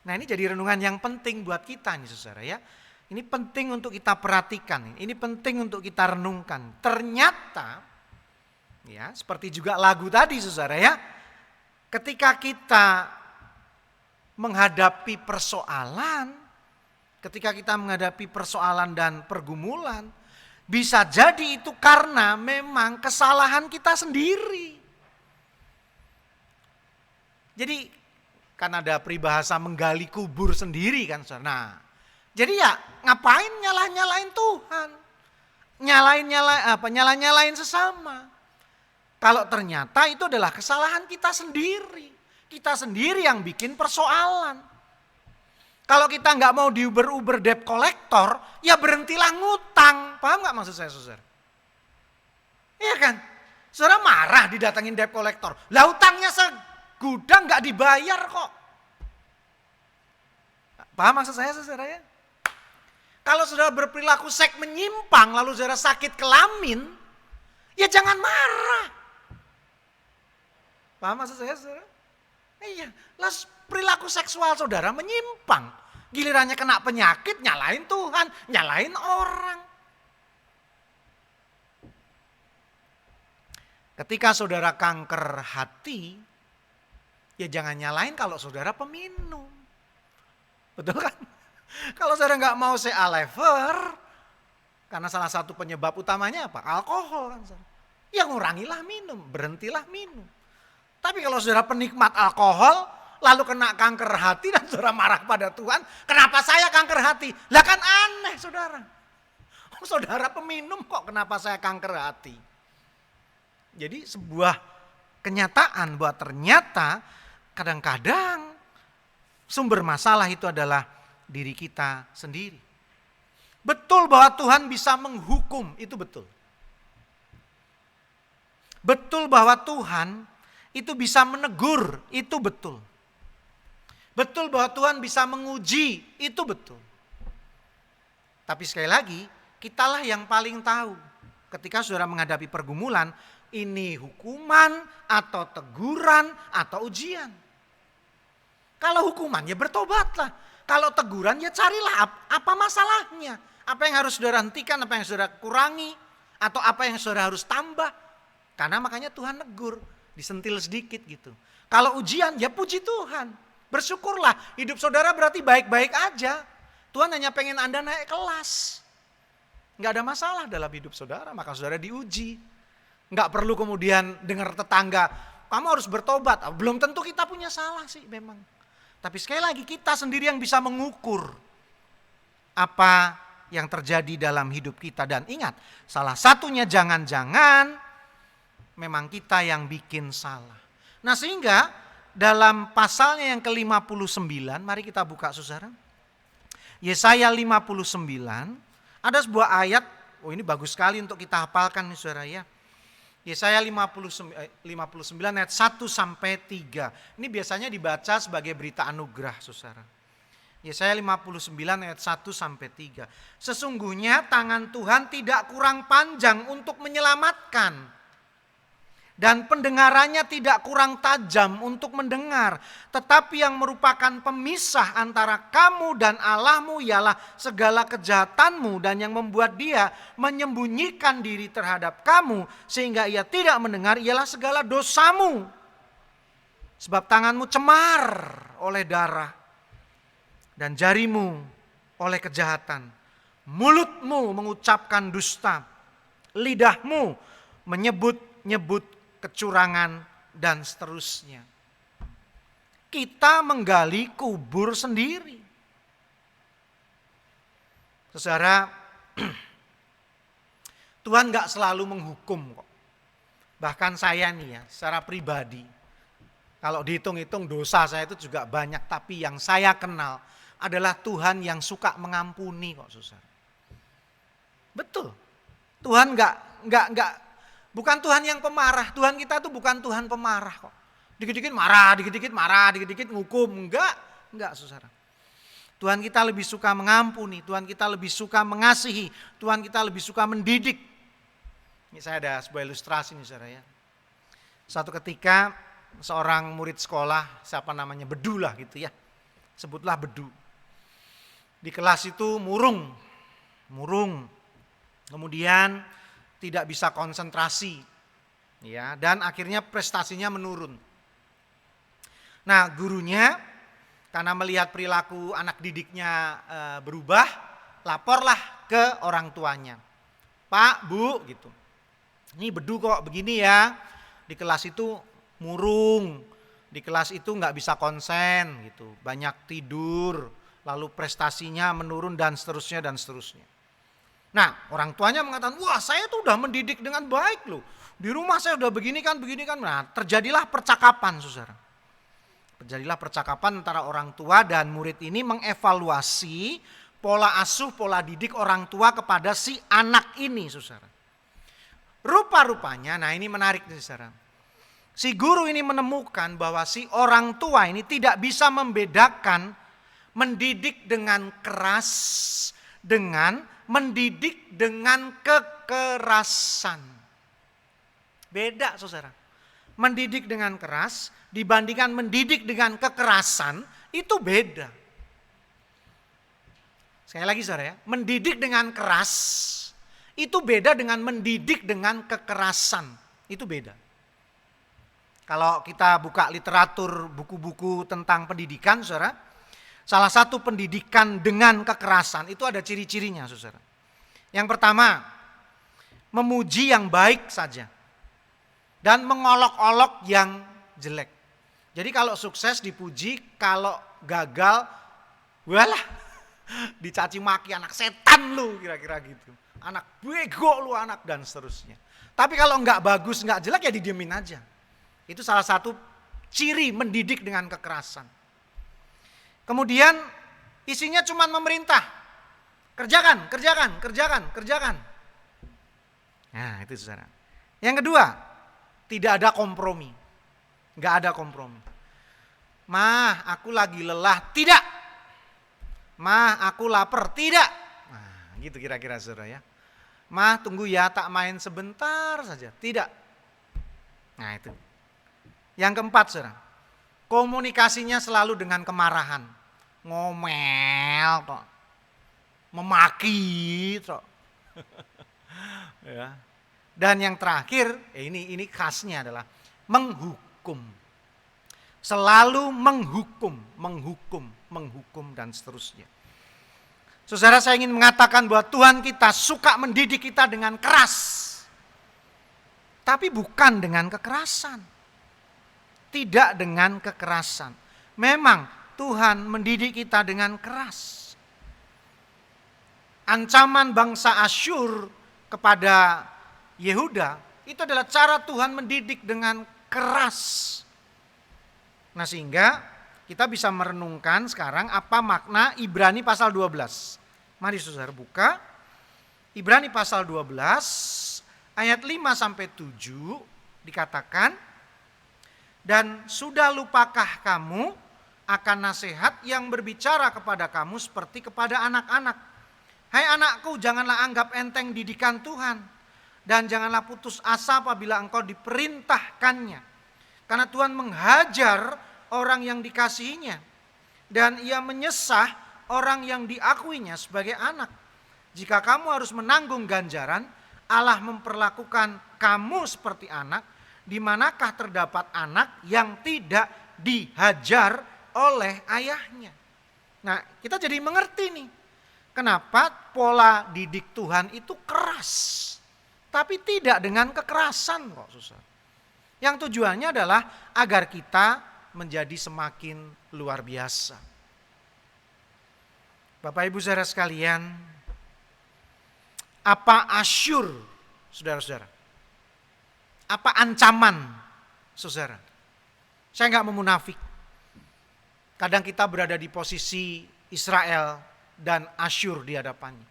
Nah, ini jadi renungan yang penting buat kita nih saudara ya. Ini penting untuk kita perhatikan, ini penting untuk kita renungkan. Ternyata, ya seperti juga lagu tadi saudara ya, ketika kita menghadapi persoalan, dan pergumulan, bisa jadi itu karena memang kesalahan kita sendiri. Jadi kan ada peribahasa menggali kubur sendiri kan saudara. Nah, jadi ya ngapain nyalain Tuhan? Nyalain sesama. Kalau ternyata itu adalah kesalahan kita sendiri. Kita sendiri yang bikin persoalan. Kalau kita nggak mau diuber-uber debt collector, ya berhentilah ngutang. Paham nggak maksud saya saudara? Iya kan? Saudara marah didatangin debt collector. Lah utangnya segudang nggak dibayar kok. Paham maksud saya saudara ya? Kalau saudara berperilaku seks menyimpang, lalu saudara sakit kelamin, ya jangan marah. Paham maksud saya saudara? Iya, lah perilaku seksual saudara menyimpang. Gilirannya kena penyakit, nyalain Tuhan, nyalain orang. Ketika saudara kanker hati, ya jangan nyalain kalau saudara peminum. Betul kan? Kalau saudara nggak mau say a liver, karena salah satu penyebab utamanya apa? Alkohol kan saudara. Ya ngurangilah minum, berhentilah minum. Tapi kalau saudara penikmat alkohol, lalu kena kanker hati dan saudara marah pada Tuhan. Kenapa saya kanker hati? Lah kan aneh saudara. Oh, saudara peminum kok kenapa saya kanker hati? Jadi sebuah kenyataan bahwa ternyata kadang-kadang sumber masalah itu adalah diri kita sendiri. Betul bahwa Tuhan bisa menghukum, itu betul. Betul bahwa Tuhan itu bisa menegur, itu betul. Betul bahwa Tuhan bisa menguji, itu betul. Tapi sekali lagi, kitalah yang paling tahu ketika saudara menghadapi pergumulan, ini hukuman atau teguran atau ujian. Kalau hukuman ya bertobatlah. Kalau teguran ya carilah apa masalahnya. Apa yang harus saudara hentikan, apa yang saudara kurangi, atau apa yang saudara harus tambah. Karena makanya Tuhan negur, disentil sedikit gitu. Kalau ujian ya puji Tuhan. Bersyukurlah, hidup saudara berarti baik-baik aja. Tuhan hanya pengen Anda naik kelas. Nggak ada masalah dalam hidup saudara, maka saudara diuji. Nggak perlu kemudian dengar tetangga, kamu harus bertobat. Belum tentu kita punya salah sih memang. Tapi sekali lagi kita sendiri yang bisa mengukur apa yang terjadi dalam hidup kita. Dan ingat, salah satunya jangan-jangan memang kita yang bikin salah. Nah sehingga dalam pasalnya yang ke-59, mari kita buka saudara. Yesaya 59, ada sebuah ayat, oh ini bagus sekali untuk kita hafalkan nih saudara ya. Yesaya 59 ayat 1 sampai 3. Ini biasanya dibaca sebagai berita anugerah saudara. Yesaya 59 ayat 1 sampai 3. Sesungguhnya tangan Tuhan tidak kurang panjang untuk menyelamatkan. Dan pendengarannya tidak kurang tajam untuk mendengar. Tetapi yang merupakan pemisah antara kamu dan Allahmu ialah segala kejahatanmu. Dan yang membuat dia menyembunyikan diri terhadap kamu sehingga ia tidak mendengar ialah segala dosamu. Sebab tanganmu cemar oleh darah dan jarimu oleh kejahatan. Mulutmu mengucapkan dusta, lidahmu menyebut-nyebut kecurangan dan seterusnya. Kita menggali kubur sendiri. Saudara, Tuhan gak selalu menghukum kok. Bahkan saya nih ya, secara pribadi, kalau dihitung-hitung dosa saya itu juga banyak. Tapi yang saya kenal adalah Tuhan yang suka mengampuni kok saudara. Betul, Tuhan bukan Tuhan yang pemarah. Tuhan kita tuh bukan Tuhan pemarah kok. Dikit-dikit marah, dikit-dikit ngukum. Enggak saudara. Tuhan kita lebih suka mengampuni. Tuhan kita lebih suka mengasihi. Tuhan kita lebih suka mendidik. Ini saya ada sebuah ilustrasi nih saudara ya. Suatu ketika seorang murid sekolah, siapa namanya, Bedu lah gitu ya. Sebutlah Bedu. Di kelas itu murung. Kemudian tidak bisa konsentrasi, ya, dan akhirnya prestasinya menurun. Nah, gurunya karena melihat perilaku anak didiknya berubah, laporlah ke orang tuanya. Pak, Bu, gitu. Ini Bedu kok begini ya, di kelas itu murung, di kelas itu nggak bisa konsen, gitu, banyak tidur, lalu prestasinya menurun dan seterusnya dan seterusnya. Nah, orang tuanya mengatakan, wah saya tuh udah mendidik dengan baik loh. Di rumah saya udah begini kan. Nah, terjadilah percakapan saudara. Terjadilah percakapan antara orang tua dan murid ini mengevaluasi pola asuh, pola didik orang tua kepada si anak ini saudara. Rupa-rupanya, nah ini menarik nih saudara. Si guru ini menemukan bahwa si orang tua ini tidak bisa membedakan mendidik dengan keras dengan mendidik dengan kekerasan. Beda saudara. Mendidik dengan keras dibandingkan mendidik dengan kekerasan itu beda. Sekali lagi saudara ya, mendidik dengan keras itu beda dengan mendidik dengan kekerasan. Itu beda. Kalau kita buka literatur buku-buku tentang pendidikan saudara, salah satu pendidikan dengan kekerasan itu ada ciri-cirinya saudara. Yang pertama, memuji yang baik saja dan mengolok-olok yang jelek. Jadi kalau sukses dipuji, kalau gagal, walah, dicaci maki, anak setan lu, kira-kira gitu. Anak bego lu anak, dan seterusnya. Tapi kalau nggak bagus, nggak jelek, ya didiemin aja. Itu salah satu ciri mendidik dengan kekerasan. Kemudian isinya cuma memerintah. Kerjakan, kerjakan, kerjakan, kerjakan. Nah itu saudara. Yang kedua, tidak ada kompromi. Nggak ada kompromi. Mah, aku lagi lelah. Tidak. Mah, aku lapar. Tidak. Nah gitu kira-kira saudara ya. Mah, tunggu ya, tak main sebentar saja. Tidak. Nah itu. Yang keempat saudara. Komunikasinya selalu dengan kemarahan. Ngomel toh. Memaki toh. Ya. Dan yang terakhir, ini khasnya adalah menghukum. Selalu menghukum, menghukum dan seterusnya. Saudara, saya ingin mengatakan bahwa Tuhan kita suka mendidik kita dengan keras. Tapi bukan dengan kekerasan. Tidak dengan kekerasan. Memang Tuhan mendidik kita dengan keras. Ancaman bangsa Asyur kepada Yehuda itu adalah cara Tuhan mendidik dengan keras. Nah sehingga kita bisa merenungkan sekarang apa makna Ibrani pasal 12. Mari saudara buka Ibrani pasal 12 ayat 5 sampai 7 dikatakan, dan sudah lupakah kamu akan nasihat yang berbicara kepada kamu seperti kepada anak-anak. Hai anakku, janganlah anggap enteng didikan Tuhan. Dan janganlah putus asa apabila engkau diperintahkannya. Karena Tuhan menghajar orang yang dikasihinya. Dan ia menyesah orang yang diakuinya sebagai anak. Jika kamu harus menanggung ganjaran, Allah memperlakukan kamu seperti anak. Di manakah terdapat anak yang tidak dihajar oleh ayahnya? Nah, kita jadi mengerti nih. Kenapa pola didik Tuhan itu keras. Tapi tidak dengan kekerasan kok susah. Yang tujuannya adalah agar kita menjadi semakin luar biasa. Bapak Ibu saudara sekalian, apa Asyur, saudara-saudara? Apa ancaman, saudara? Saya enggak mau munafik. Kadang kita berada di posisi Israel dan Asyur di hadapannya.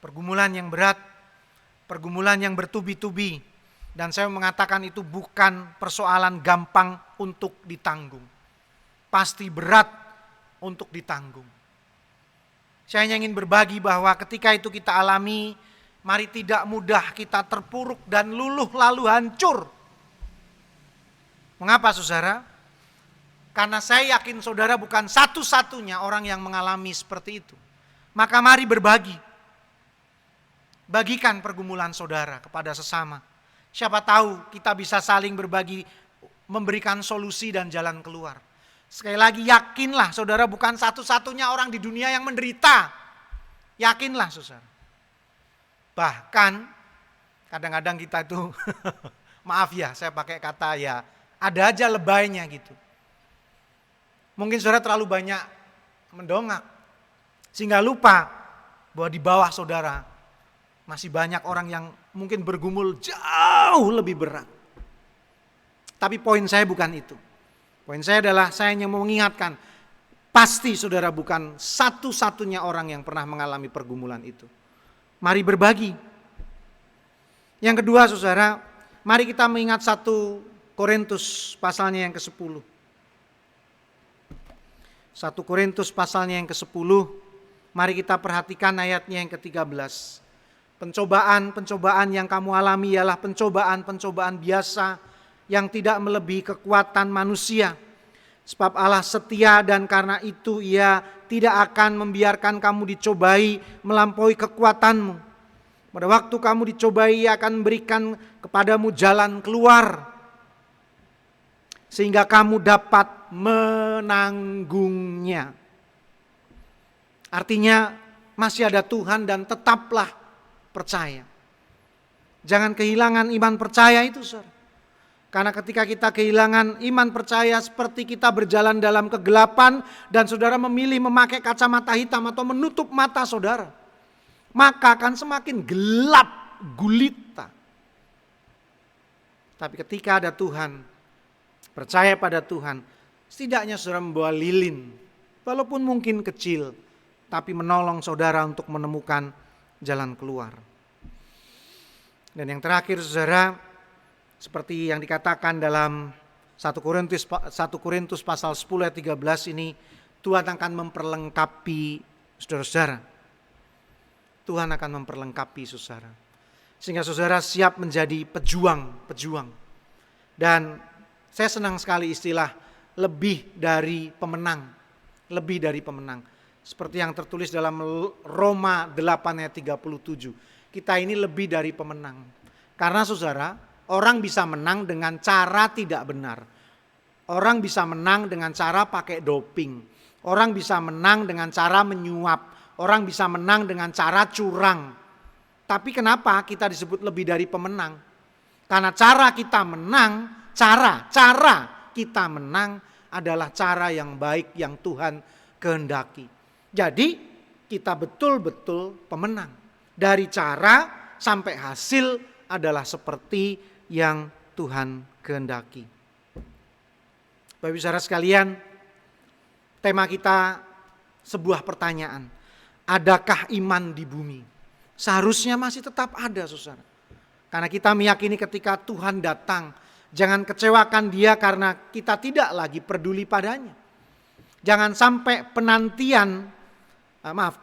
Pergumulan yang berat, pergumulan yang bertubi-tubi, dan saya mengatakan itu bukan persoalan gampang untuk ditanggung. Pasti berat untuk ditanggung. Saya hanya ingin berbagi bahwa ketika itu kita alami, mari tidak mudah kita terpuruk dan luluh lalu hancur. Mengapa saudara? Karena saya yakin saudara bukan satu-satunya orang yang mengalami seperti itu. Maka mari berbagi. Bagikan pergumulan saudara kepada sesama. Siapa tahu kita bisa saling berbagi, memberikan solusi dan jalan keluar. Sekali lagi yakinlah saudara bukan satu-satunya orang di dunia yang menderita. Yakinlah saudara. Bahkan kadang-kadang kita itu maaf ya saya pakai kata ya ada aja lebaynya gitu. Mungkin saudara terlalu banyak mendongak sehingga lupa bahwa di bawah saudara masih banyak orang yang mungkin bergumul jauh lebih berat. Tapi poin saya bukan itu. Poin saya adalah saya hanya mau mengingatkan pasti saudara bukan satu-satunya orang yang pernah mengalami pergumulan itu. Mari berbagi. Yang kedua saudara, mari kita mengingat 1 Korintus pasalnya yang ke-10. 1 Korintus pasalnya yang ke-10, mari kita perhatikan ayatnya yang ke-13. Pencobaan yang kamu alami ialah pencobaan biasa yang tidak melebihi kekuatan manusia. Sebab Allah setia dan karena itu Ia tidak akan membiarkan kamu dicobai melampaui kekuatanmu. Pada waktu kamu dicobai Ia akan memberikan kepadamu jalan keluar. Sehingga kamu dapat menanggungnya. Artinya masih ada Tuhan dan tetaplah percaya. Jangan kehilangan iman percaya itu saudara. Karena ketika kita kehilangan iman percaya seperti kita berjalan dalam kegelapan dan saudara memilih memakai kacamata hitam atau menutup mata saudara, maka akan semakin gelap gulita. Tapi ketika ada Tuhan, percaya pada Tuhan, setidaknya saudara membawa lilin, walaupun mungkin kecil, tapi menolong saudara untuk menemukan jalan keluar. Dan yang terakhir saudara, seperti yang dikatakan dalam 1 Korintus pasal 10 ayat 13 ini, Tuhan akan memperlengkapi saudara-saudara. Tuhan akan memperlengkapi saudara. Sehingga saudara siap menjadi pejuang. Dan saya senang sekali istilah lebih dari pemenang. Lebih dari pemenang. Seperti yang tertulis dalam Roma 8 ayat 37. Kita ini lebih dari pemenang. Karena saudara, orang bisa menang dengan cara tidak benar. Orang bisa menang dengan cara pakai doping. Orang bisa menang dengan cara menyuap. Orang bisa menang dengan cara curang. Tapi kenapa kita disebut lebih dari pemenang? Karena cara kita menang, cara kita menang adalah cara yang baik yang Tuhan kehendaki. Jadi kita betul-betul pemenang. Dari cara sampai hasil adalah seperti yang Tuhan kehendaki. Bapak Ibu saudara sekalian, tema kita sebuah pertanyaan. Adakah iman di bumi? Seharusnya masih tetap ada saudara. Karena kita meyakini ketika Tuhan datang, jangan kecewakan Dia karena kita tidak lagi peduli padanya. Jangan sampai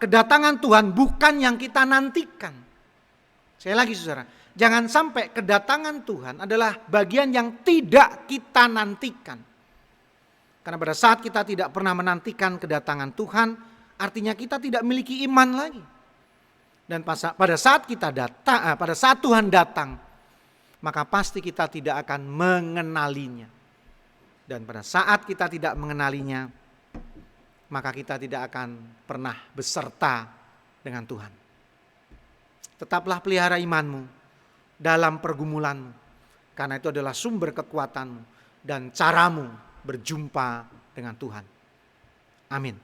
kedatangan Tuhan bukan yang kita nantikan. Saya lagi saudara. Jangan sampai kedatangan Tuhan adalah bagian yang tidak kita nantikan. Karena pada saat kita tidak pernah menantikan kedatangan Tuhan, artinya kita tidak memiliki iman lagi. Dan pada saat Tuhan datang, maka pasti kita tidak akan mengenalinya. Dan pada saat kita tidak mengenalinya, maka kita tidak akan pernah beserta dengan Tuhan. Tetaplah pelihara imanmu dalam pergumulanmu, karena itu adalah sumber kekuatanmu dan caramu berjumpa dengan Tuhan. Amin.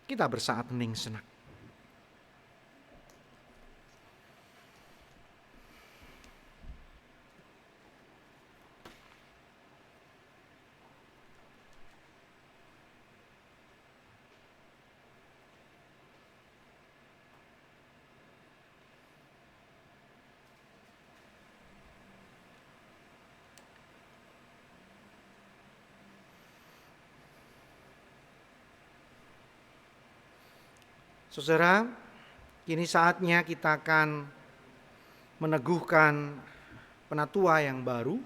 Kita bersaat hening senak. Saudara, kini saatnya kita akan meneguhkan penatua yang baru,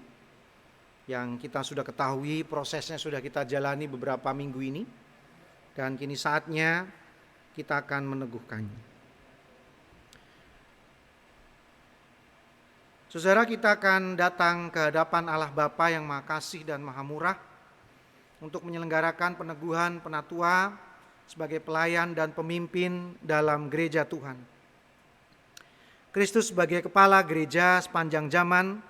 yang kita sudah ketahui prosesnya sudah kita jalani beberapa minggu ini, dan kini saatnya kita akan meneguhkannya. Saudara, kita akan datang ke hadapan Allah Bapa yang Maha Kasih dan Maha Murah untuk menyelenggarakan peneguhan penatua sebagai pelayan dan pemimpin dalam gereja Tuhan. Kristus sebagai kepala gereja sepanjang zaman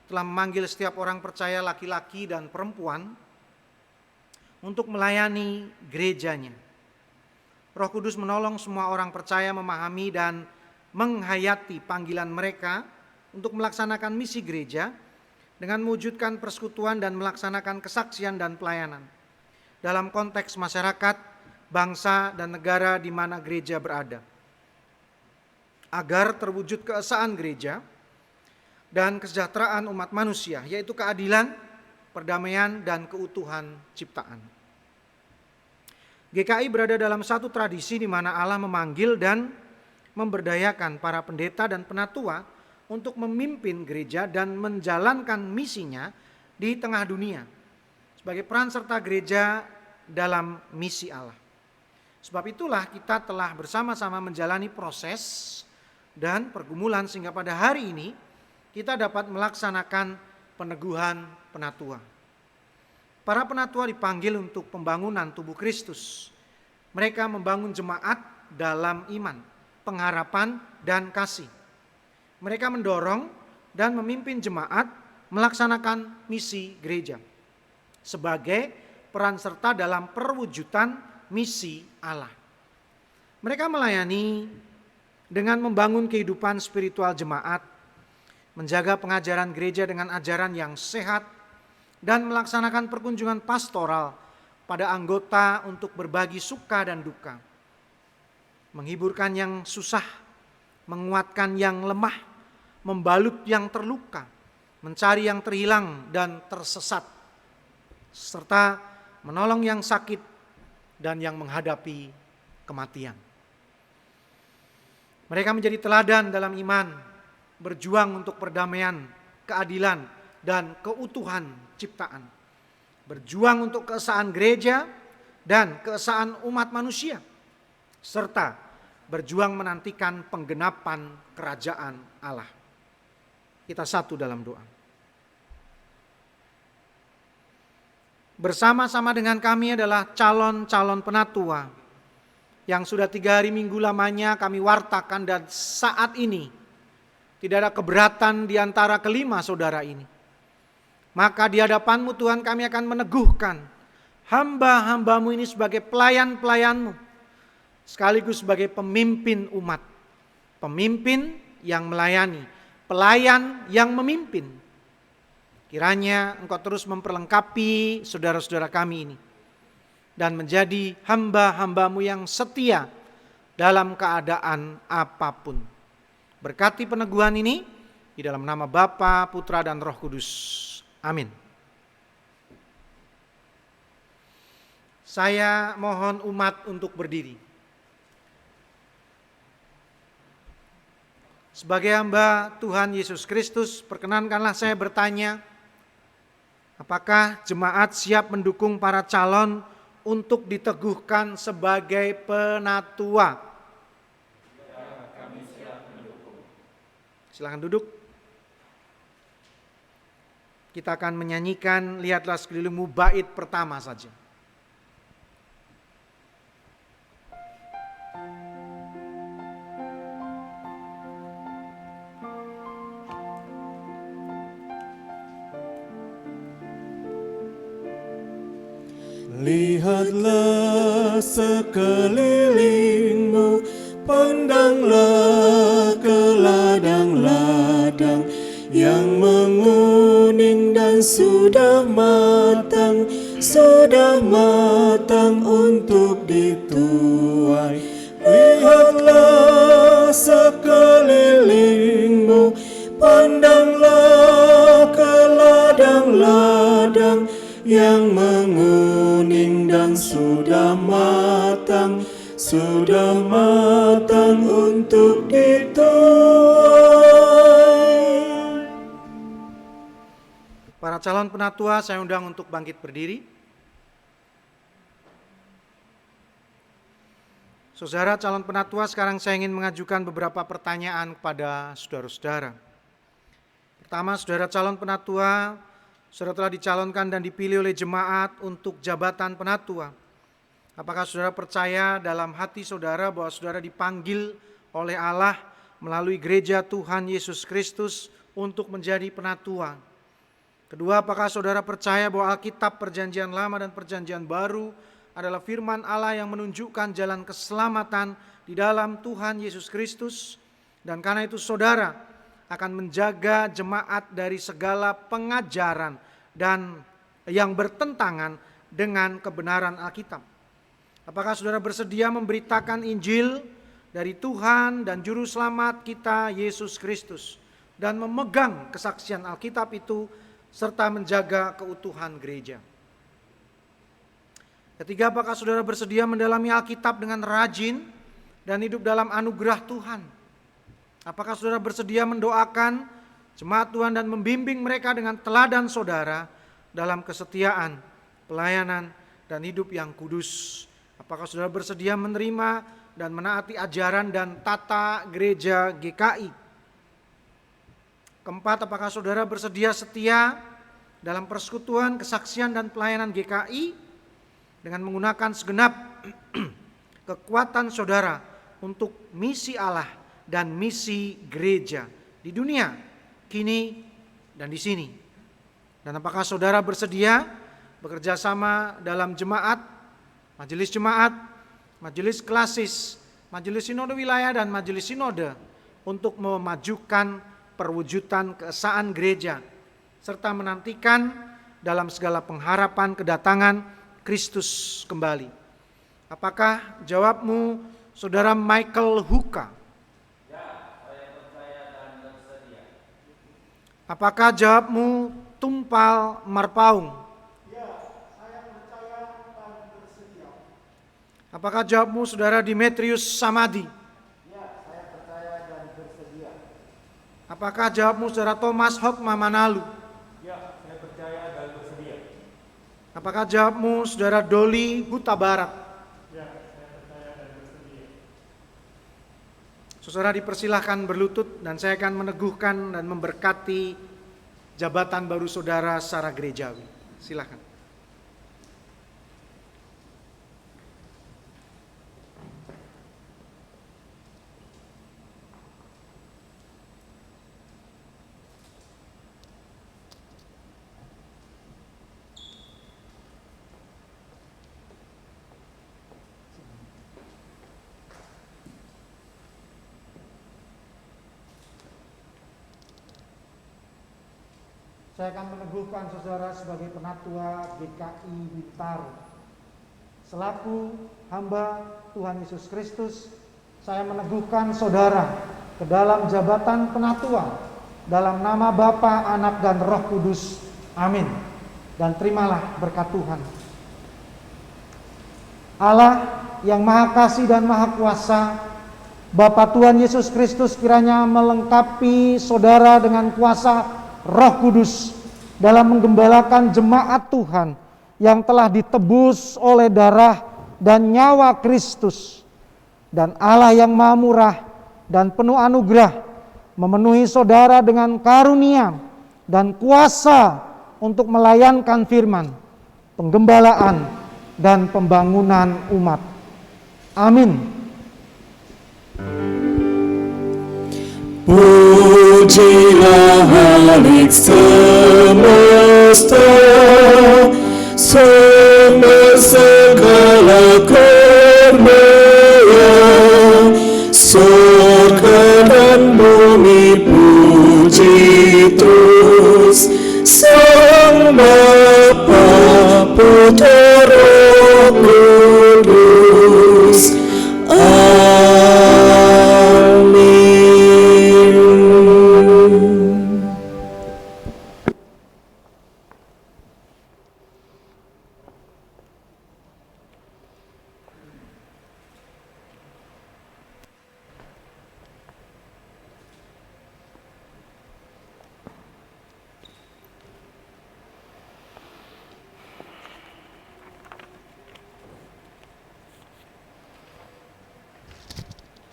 telah memanggil setiap orang percaya laki-laki dan perempuan untuk melayani gerejanya. Roh Kudus menolong semua orang percaya memahami dan menghayati panggilan mereka untuk melaksanakan misi gereja dengan mewujudkan persekutuan dan melaksanakan kesaksian dan pelayanan dalam konteks masyarakat, bangsa dan negara di mana gereja berada, agar terwujud keesaan gereja dan kesejahteraan umat manusia, yaitu keadilan, perdamaian, dan keutuhan ciptaan. GKI berada dalam satu tradisi di mana Allah memanggil dan memberdayakan para pendeta dan penatua untuk memimpin gereja dan menjalankan misinya di tengah dunia sebagai peran serta gereja dalam misi Allah. Sebab itulah kita telah bersama-sama menjalani proses dan pergumulan sehingga pada hari ini kita dapat melaksanakan peneguhan penatua. Para penatua dipanggil untuk pembangunan tubuh Kristus. Mereka membangun jemaat dalam iman, pengharapan, dan kasih. Mereka mendorong dan memimpin jemaat melaksanakan misi gereja sebagai peran serta dalam perwujudan misi Allah. Mereka melayani dengan membangun kehidupan spiritual jemaat, menjaga pengajaran gereja dengan ajaran yang sehat, dan melaksanakan perkunjungan pastoral pada anggota untuk berbagi suka dan duka, menghiburkan yang susah, menguatkan yang lemah, membalut yang terluka, mencari yang terhilang dan tersesat, serta menolong yang sakit dan yang menghadapi kematian. Mereka menjadi teladan dalam iman, berjuang untuk perdamaian, keadilan, dan keutuhan ciptaan. Berjuang untuk keesaan gereja dan keesaan umat manusia, serta berjuang menantikan penggenapan kerajaan Allah. Kita satu dalam doa. Bersama-sama dengan kami adalah calon-calon penatua yang sudah 3 hari minggu lamanya kami wartakan, dan saat ini tidak ada keberatan di antara kelima saudara ini. Maka di hadapan-Mu Tuhan kami akan meneguhkan hamba-hamba-Mu ini sebagai pelayan-pelayan-Mu, sekaligus sebagai pemimpin umat, pemimpin yang melayani, pelayan yang memimpin. Kiranya Engkau terus memperlengkapi saudara-saudara kami ini dan menjadi hamba-hamba-Mu yang setia dalam keadaan apapun. Berkati peneguhan ini di dalam nama Bapa, Putra, dan Roh Kudus. Amin. Saya mohon umat untuk berdiri. Sebagai hamba Tuhan Yesus Kristus, perkenankanlah saya bertanya, apakah jemaat siap mendukung para calon untuk diteguhkan sebagai penatua? Ya, kami siap mendukung. Silakan duduk. Kita akan menyanyikan Lihatlah Sekelilingmu bait pertama saja. Lihatlah sekelilingmu, pandanglah ke ladang-ladang yang menguning dan sudah matang untuk dituai. Lihatlah sekelilingmu, pandanglah ke ladang-ladang yang menguning dan sudah matang untuk dituai. Para calon penatua saya undang untuk bangkit berdiri. Saudara calon penatua, sekarang saya ingin mengajukan beberapa pertanyaan kepada saudara-saudara. Pertama, saudara calon penatua, saudara telah dicalonkan dan dipilih oleh jemaat untuk jabatan penatua. Apakah saudara percaya dalam hati saudara bahwa saudara dipanggil oleh Allah melalui gereja Tuhan Yesus Kristus untuk menjadi penatua? Kedua, apakah saudara percaya bahwa Alkitab Perjanjian Lama dan Perjanjian Baru adalah firman Allah yang menunjukkan jalan keselamatan di dalam Tuhan Yesus Kristus? Dan karena itu saudara akan menjaga jemaat dari segala pengajaran dan yang bertentangan dengan kebenaran Alkitab. Apakah saudara bersedia memberitakan Injil dari Tuhan dan Juru Selamat kita Yesus Kristus dan memegang kesaksian Alkitab itu serta menjaga keutuhan gereja? Ketiga, apakah saudara bersedia mendalami Alkitab dengan rajin dan hidup dalam anugerah Tuhan? Apakah saudara bersedia mendoakan jemaat Tuhan dan membimbing mereka dengan teladan saudara dalam kesetiaan, pelayanan, dan hidup yang kudus? Apakah saudara bersedia menerima dan menaati ajaran dan tata gereja GKI? Keempat, apakah saudara bersedia setia dalam persekutuan, kesaksian, dan pelayanan GKI dengan menggunakan segenap kekuatan saudara untuk misi Allah dan misi gereja di dunia, kini dan di sini, Dan apakah saudara bersedia bekerja sama dalam jemaat, majelis klasis, majelis sinode wilayah, dan majelis sinode untuk memajukan perwujudan keesaan gereja, serta menantikan dalam segala pengharapan kedatangan Kristus kembali? Apakah jawabmu, Saudara Michael Huka? Ya, saya percaya dan bersedia. Apakah jawabmu, Tumpal Marpaung? Ya, saya percaya dan bersedia. Apakah jawabmu, Saudara Demetrius Samadi? Ya, saya percaya dan bersedia. Apakah jawabmu, Saudara Thomas Hokma Manalu? Ya, saya percaya dan bersedia. Apakah jawabmu, Saudara Doli Huta Barat? Ya, saya percaya dan bersedia. Saudara dipersilahkan berlutut dan saya akan meneguhkan dan memberkati jabatan baru saudara secara gerejawi. Silakan. Saya akan meneguhkan saudara sebagai penatua GKI Bintaro. Selaku hamba Tuhan Yesus Kristus, saya meneguhkan saudara ke dalam jabatan penatua dalam nama Bapa, Anak, dan Roh Kudus. Amin. Dan terimalah berkat Tuhan. Allah yang Maha Kasih dan Maha Kuasa, Bapa Tuhan Yesus Kristus kiranya melengkapi saudara dengan kuasa Roh Kudus dalam menggembalakan jemaat Tuhan yang telah ditebus oleh darah dan nyawa Kristus. Dan Allah yang Maha Murah dan penuh anugerah memenuhi saudara dengan karunia dan kuasa untuk melayankan firman, penggembalaan, dan pembangunan umat. Amin. Pujilah Halik semesta, sumber segala kurnia, surga dan bumi puji terus Sang Bapa, Putra, Roh Kudus.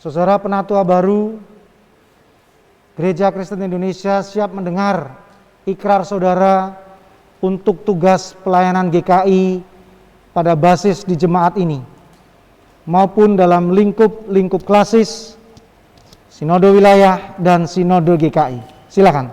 Saudara penatua baru Gereja Kristen Indonesia siap mendengar ikrar saudara untuk tugas pelayanan GKI pada basis di jemaat ini maupun dalam lingkup klasis, sinode wilayah, dan sinode GKI. Silakan.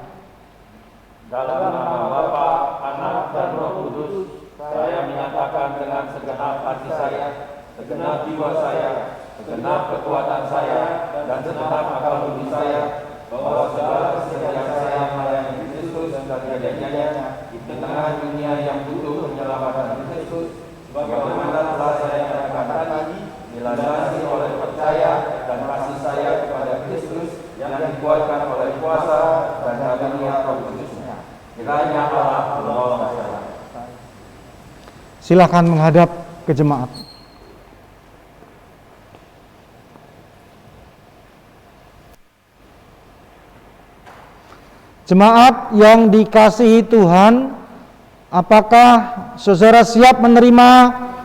Dalam nama Bapa, Anak, dan Roh Kudus, saya menyatakan dengan segenap hati saya, segenap jiwa saya, segenap kekuatan saya, dan segenap akal budi saya, bahwa segala kesediaan saya melayani Kristus dan gerejanya di tengah dunia yang butuh penyelamatan Kristus, sebagaimana telah saya katakan tadi, dilandasi oleh percaya dan kasih saya kepada Kristus yang dikuatkan oleh kuasa dan karunia Roh Kudus-Nya. Kiranya Allah menolong saya. Silakan menghadap ke jemaat. Jemaat yang dikasihi Tuhan, apakah saudara siap menerima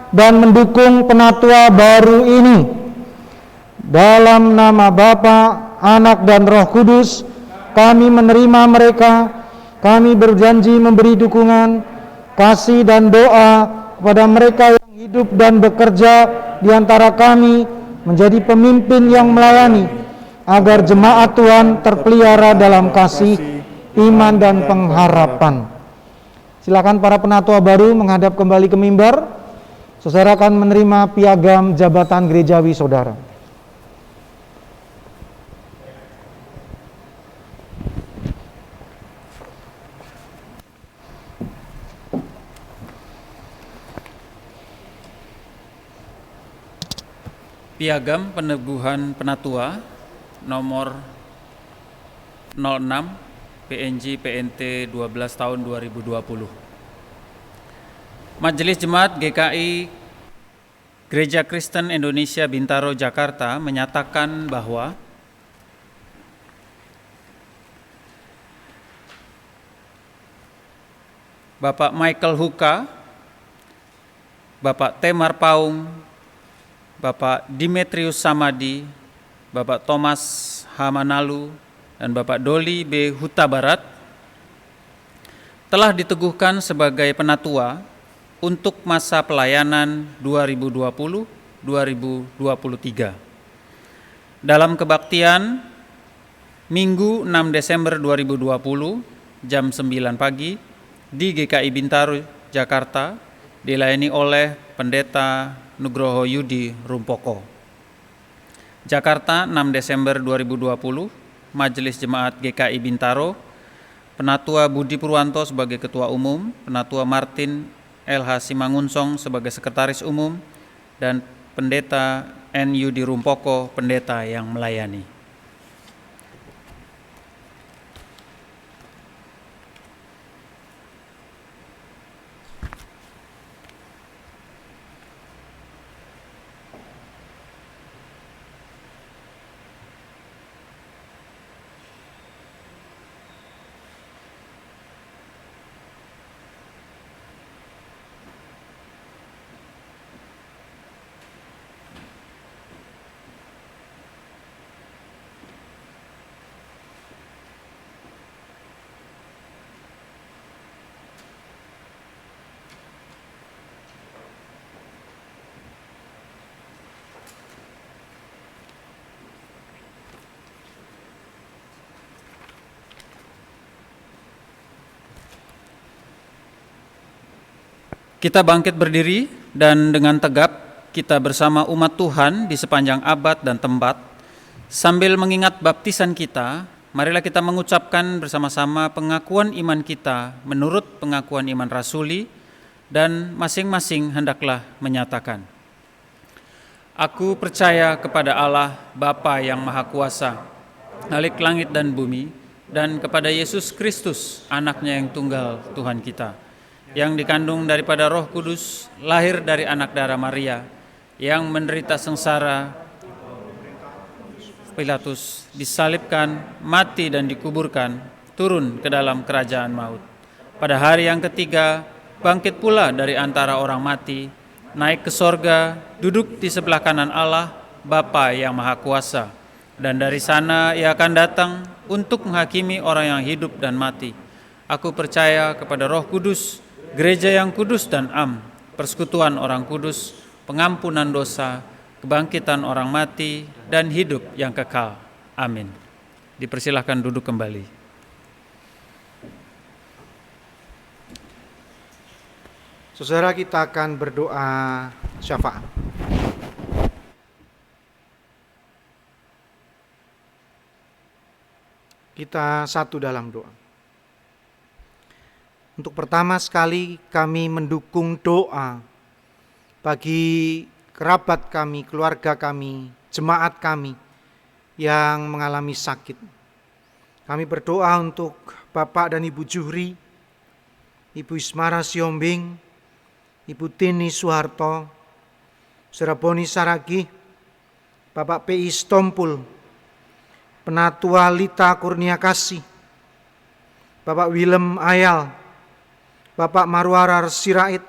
dan mendukung penatua baru ini? Dalam nama Bapa, Anak, dan Roh Kudus, kami menerima mereka. Kami berjanji memberi dukungan, kasih, dan doa kepada mereka yang hidup dan bekerja di antara kami menjadi pemimpin yang melayani, agar jemaat Tuhan terpelihara dalam kasih, iman, dan pengharapan. Silakan para penatua baru menghadap kembali ke mimbar. Saudara akan menerima piagam jabatan gerejawi saudara. Piagam Peneguhan Penatua nomor 06 PNJ PNT 12 tahun 2020. Majelis Jemaat GKI Gereja Kristen Indonesia Bintaro Jakarta menyatakan bahwa Bapak Michael Huka, Bapak Temar Paung, Bapak Dimitrius Samadi, Bapak Thomas Hamanalu, dan Bapak Doli B. Huta Barat telah diteguhkan sebagai penatua untuk masa pelayanan 2020-2023. Dalam kebaktian Minggu 6 Desember 2020 jam 9 pagi di GKI Bintaro, Jakarta, dilayani oleh Pendeta Nugroho Yudi Rumpoko. Jakarta 6 Desember 2020, Majelis Jemaat GKI Bintaro, Penatua Budi Purwanto sebagai Ketua Umum, Penatua Martin LH Simangunsong sebagai Sekretaris Umum, dan Pendeta N. Yudi Rumpoko, Pendeta yang melayani. Kita bangkit berdiri dan dengan tegap kita bersama umat Tuhan di sepanjang abad dan tempat, sambil mengingat baptisan kita, marilah kita mengucapkan bersama-sama pengakuan iman kita menurut pengakuan iman rasuli, dan masing-masing hendaklah menyatakan, Aku percaya kepada Allah Bapa yang Maha Kuasa, Khalik langit dan bumi, dan kepada Yesus Kristus, anaknya yang tunggal Tuhan kita, yang dikandung daripada Roh Kudus, lahir dari anak darah Maria, yang menderita sengsara Pilatus, disalibkan, mati dan dikuburkan, turun ke dalam kerajaan maut. Pada hari yang ketiga, bangkit pula dari antara orang mati, naik ke sorga, duduk di sebelah kanan Allah, Bapa yang Maha Kuasa, dan dari sana Ia akan datang untuk menghakimi orang yang hidup dan mati. Aku percaya kepada Roh Kudus, Gereja yang kudus dan am, persekutuan orang kudus, pengampunan dosa, kebangkitan orang mati, dan hidup yang kekal. Amin. Dipersilahkan duduk kembali. Saudara, kita akan berdoa syafaat. Kita satu dalam doa. Untuk pertama sekali kami mendukung doa bagi kerabat kami, keluarga kami, jemaat kami yang mengalami sakit. Kami berdoa untuk Bapak dan Ibu Juhri, Ibu Ismara Siombing, Ibu Tini Suharto, Saudara Boni Saragi, Bapak P.I. Stompul, Penatua Lita Kurnia Kasih, Bapak Willem Ayal, Bapak Marwarar Sirait,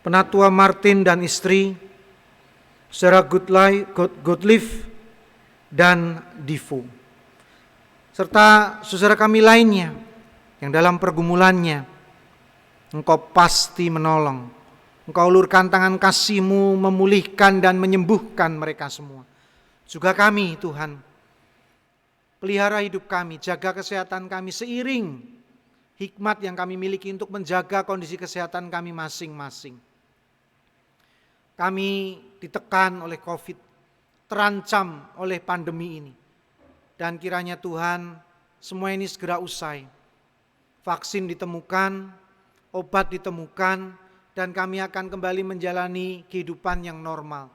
Penatua Martin dan istri, Saudara Gottlieb dan Divo, serta saudara kami lainnya yang dalam pergumulannya Engkau pasti menolong. Engkau ulurkan tangan kasih-Mu memulihkan dan menyembuhkan mereka semua. Juga kami Tuhan, pelihara hidup kami, jaga kesehatan kami seiring hikmat yang kami miliki untuk menjaga kondisi kesehatan kami masing-masing. Kami ditekan oleh COVID, terancam oleh pandemi ini. Dan kiranya Tuhan, semua ini segera usai. Vaksin ditemukan, obat ditemukan, dan kami akan kembali menjalani kehidupan yang normal.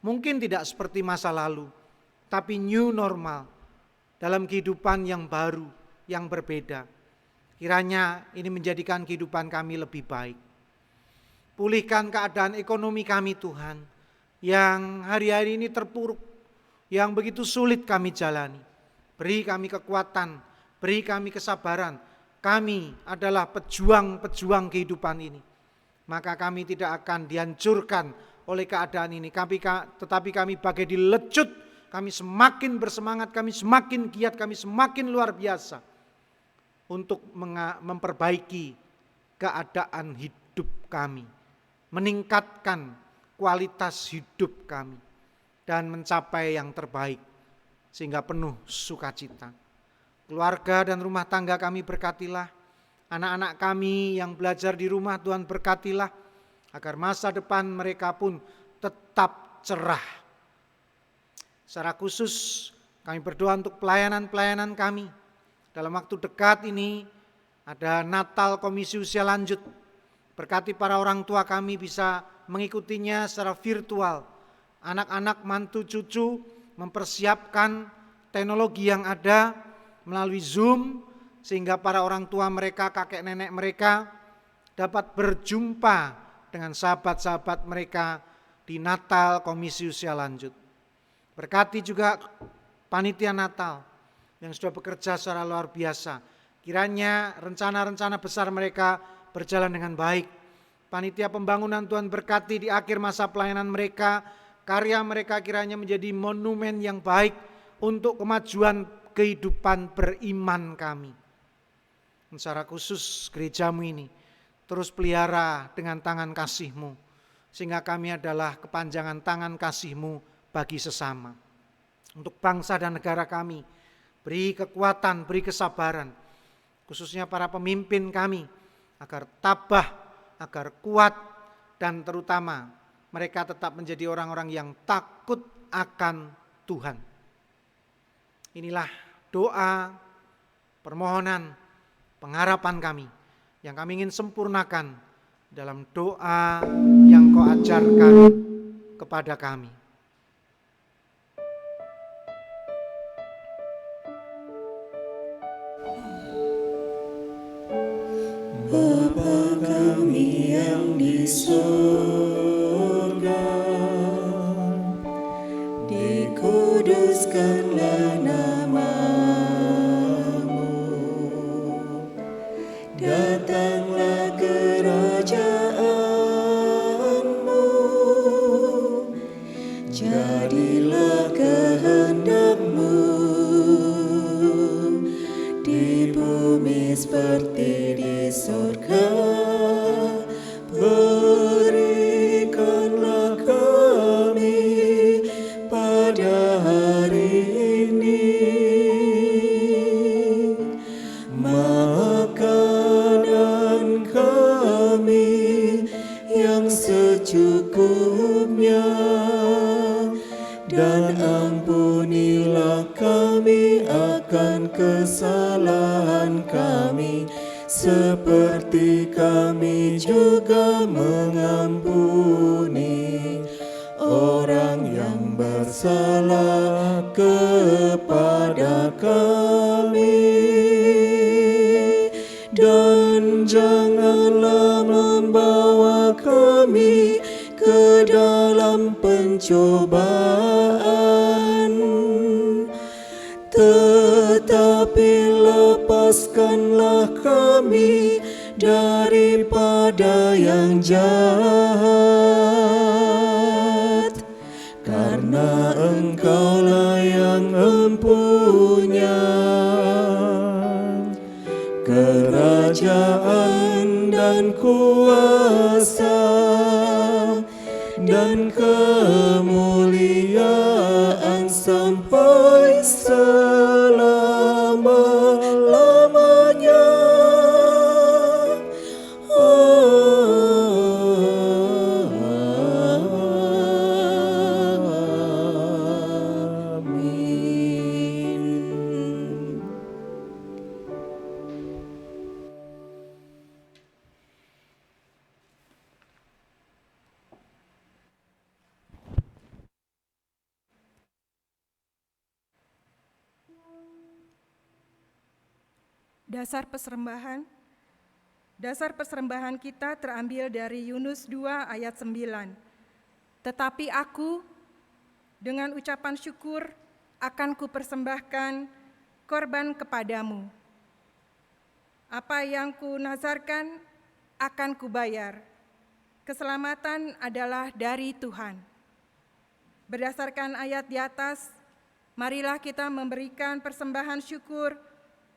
Mungkin tidak seperti masa lalu, tapi new normal dalam kehidupan yang baru, yang berbeda. Kiranya ini menjadikan kehidupan kami lebih baik. Pulihkan keadaan ekonomi kami Tuhan, yang hari-hari ini terpuruk, yang begitu sulit kami jalani. Beri kami kekuatan, beri kami kesabaran. Kami adalah pejuang-pejuang kehidupan ini. Maka kami tidak akan dihancurkan oleh keadaan ini. Tetapi kami bagai dilecut, kami semakin bersemangat, kami semakin giat, kami semakin luar biasa untuk memperbaiki keadaan hidup kami, meningkatkan kualitas hidup kami, dan mencapai yang terbaik sehingga penuh sukacita. Keluarga dan rumah tangga kami berkatilah, anak-anak kami yang belajar di rumah Tuhan berkatilah, agar masa depan mereka pun tetap cerah. Secara khusus kami berdoa untuk pelayanan-pelayanan kami. Dalam waktu dekat ini ada Natal Komisi Usia Lanjut. Berkati para orang tua kami bisa mengikutinya secara virtual. Anak-anak, mantu, cucu mempersiapkan teknologi yang ada melalui Zoom, sehingga para orang tua mereka, kakek nenek mereka dapat berjumpa dengan sahabat-sahabat mereka di Natal Komisi Usia Lanjut. Berkati juga panitia Natal yang sudah bekerja secara luar biasa. Kiranya rencana-rencana besar mereka berjalan dengan baik. Panitia pembangunan Tuhan berkati di akhir masa pelayanan mereka, karya mereka kiranya menjadi monumen yang baik untuk kemajuan kehidupan beriman kami. Secara khusus gerejamu ini terus pelihara dengan tangan kasih-Mu, sehingga kami adalah kepanjangan tangan kasih-Mu bagi sesama. Untuk bangsa dan negara kami, beri kekuatan, beri kesabaran, khususnya para pemimpin kami, agar tabah, agar kuat, dan terutama mereka tetap menjadi orang-orang yang takut akan Tuhan. Inilah doa, permohonan, pengharapan kami yang kami ingin sempurnakan dalam doa yang Kau ajarkan kepada kami. Bapa kami yang di surga, dikuduskanlah nama-Mu, datanglah kerajaan-Mu, jadilah kehendak-Mu di bumi seperti di surga. Berikanlah kami pada hari ini makanan kami yang secukupnya, dan ampunilah kami akan kesalahan kami, seperti kami juga mengampuni orang yang bersalah kepada kami. Dan janganlah membawa kami ke dalam pencobaan, tetapi lepaskanlah kami daripada yang jahat, karena Engkaulah yang empunya kerajaan dan kuasa dan kemuliaan sampai selama-lamanya. Dasar persembahan kita terambil dari Yunus 2 ayat 9. Tetapi aku dengan ucapan syukur akan kupersembahkan korban kepadamu. Apa yang kunazarkan akan kubayar. Keselamatan adalah dari Tuhan. Berdasarkan ayat di atas, marilah kita memberikan persembahan syukur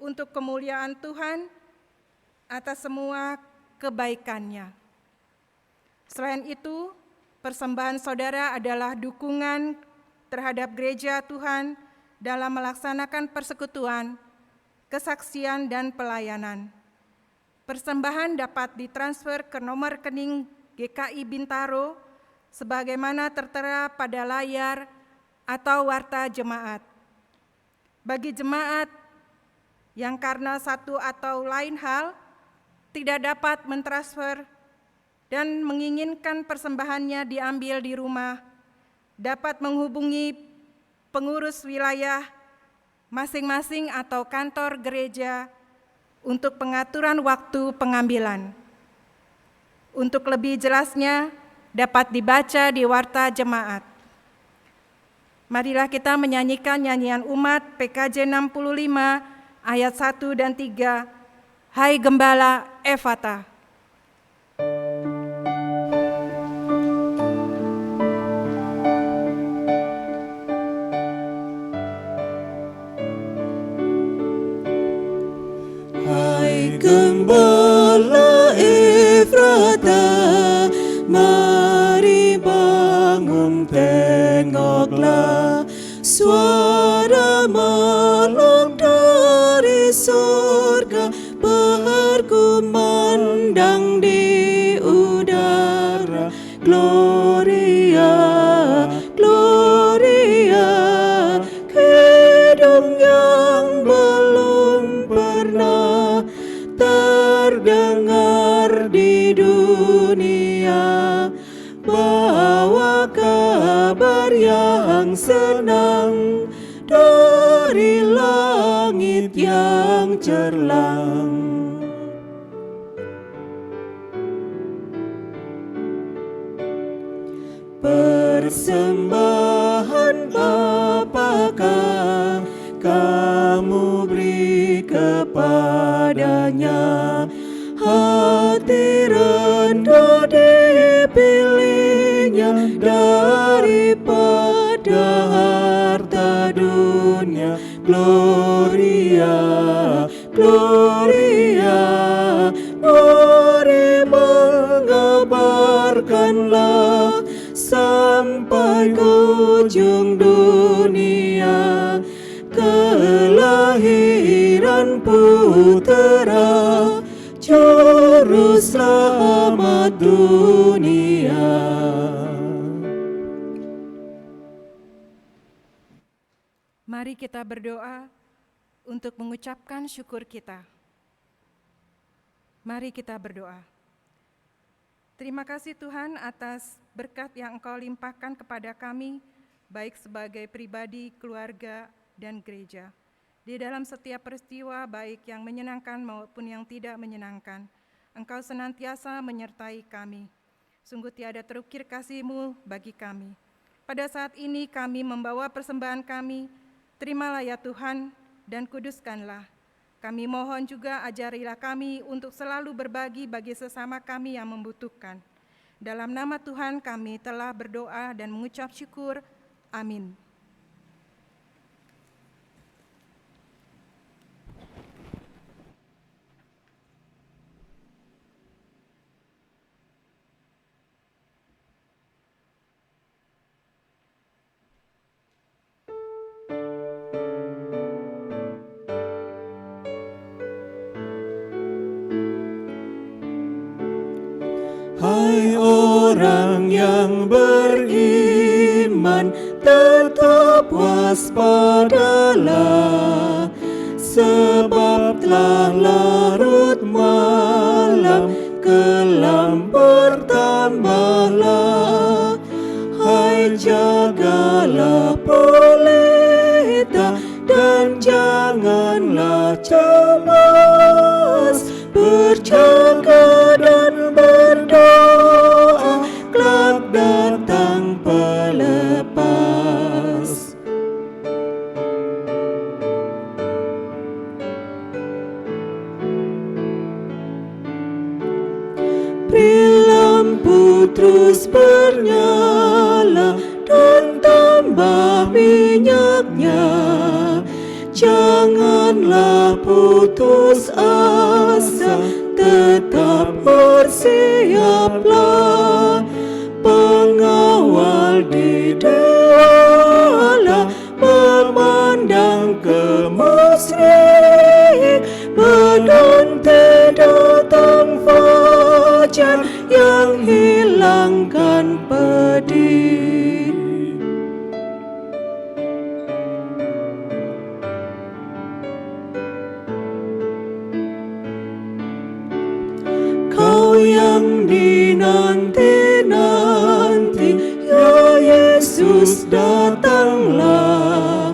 untuk kemuliaan Tuhan atas semua kebaikannya. Selain itu, persembahan saudara adalah dukungan terhadap gereja Tuhan dalam melaksanakan persekutuan, kesaksian, dan pelayanan. Persembahan dapat ditransfer ke nomor rekening GKI Bintaro sebagaimana tertera pada layar atau warta jemaat. Bagi jemaat yang karena satu atau lain hal tidak dapat mentransfer dan menginginkan persembahannya diambil di rumah, dapat menghubungi pengurus wilayah masing-masing atau kantor gereja untuk pengaturan waktu pengambilan. Untuk lebih jelasnya dapat dibaca di warta jemaat. Marilah kita menyanyikan nyanyian umat PKJ 65 ayat 1 dan 3, Hai Gembala Efata. Hai Gembala Efrata, mari bangun tengoklah, suara meluk dari surga berkumandang di udara. Gloria, Gloria, kidung yang belum pernah terdengar di dunia, bawa kabar yang senang dari langit yang cerlang. Persembahan apakah kamu beri kepadanya? Hati rendah dipilihnya daripada harta dunia. Gloria, Gloria, mari mengabarkanlah sampai ke ujung dunia, kelahiran Putera Juru Selamat dunia. Mari kita berdoa untuk mengucapkan syukur kita. Mari kita berdoa. Terima kasih Tuhan atas berkat yang Engkau limpahkan kepada kami, baik sebagai pribadi, keluarga, dan gereja. Di dalam setiap peristiwa, baik yang menyenangkan maupun yang tidak menyenangkan, Engkau senantiasa menyertai kami. Sungguh tiada terukir kasih-Mu bagi kami. Pada saat ini kami membawa persembahan kami, terimalah ya Tuhan, dan kuduskanlah. Kami mohon juga ajarilah kami untuk selalu berbagi bagi sesama kami yang membutuhkan. Dalam nama Tuhan kami telah berdoa dan mengucap syukur. Amin. Hai orang yang beriman, tetap waspadalah, sebab telah larut malam, kelam bertambahlah. Hai jagalah pelita dan janganlah cemas, jaga dan berdoa, kelak datang pelepas. Beri lampu terus bernyala dan tambah minyaknya. Janganlah putus asa, tetap bersiaplah. Pengawal di dialah memandang ke masyrik, menanti datang fajar yang hilangkan pedih. Kau yang dinanti-nanti, ya Yesus datanglah.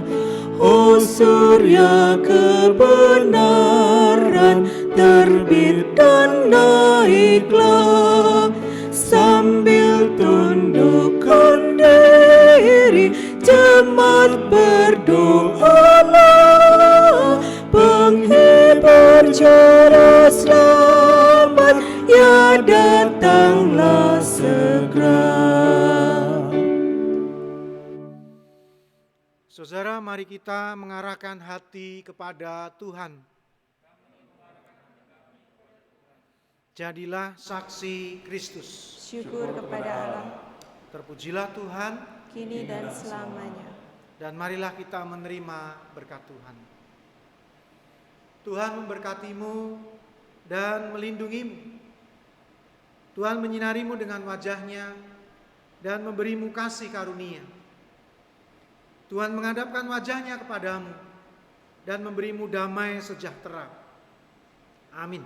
Oh surya kebenaran, terbit dan naiklah. Sambil tundukkan diri, jemaat berdoalah. Penghibur juru selamat, ya datanglah segera. Saudara, mari kita mengarahkan hati kepada Tuhan. Jadilah saksi Kristus. Syukur kepada Allah, Terpujilah Tuhan, kini dan selamanya. dan marilah kita menerima berkat Tuhan. Tuhan memberkatimu dan melindungimu. Tuhan menyinarimu dengan wajah-Nya dan memberimu kasih karunia. Tuhan menghadapkan wajah-Nya kepadamu dan memberimu damai sejahtera. Amin.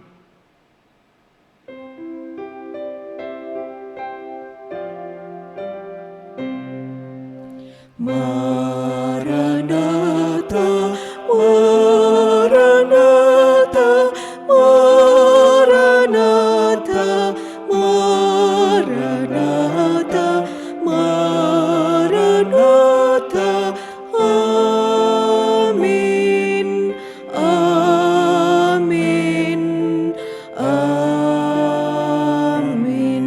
Maranatha, Maranatha, Maranatha, Maranatha, Maranatha. Amin, amin, amin.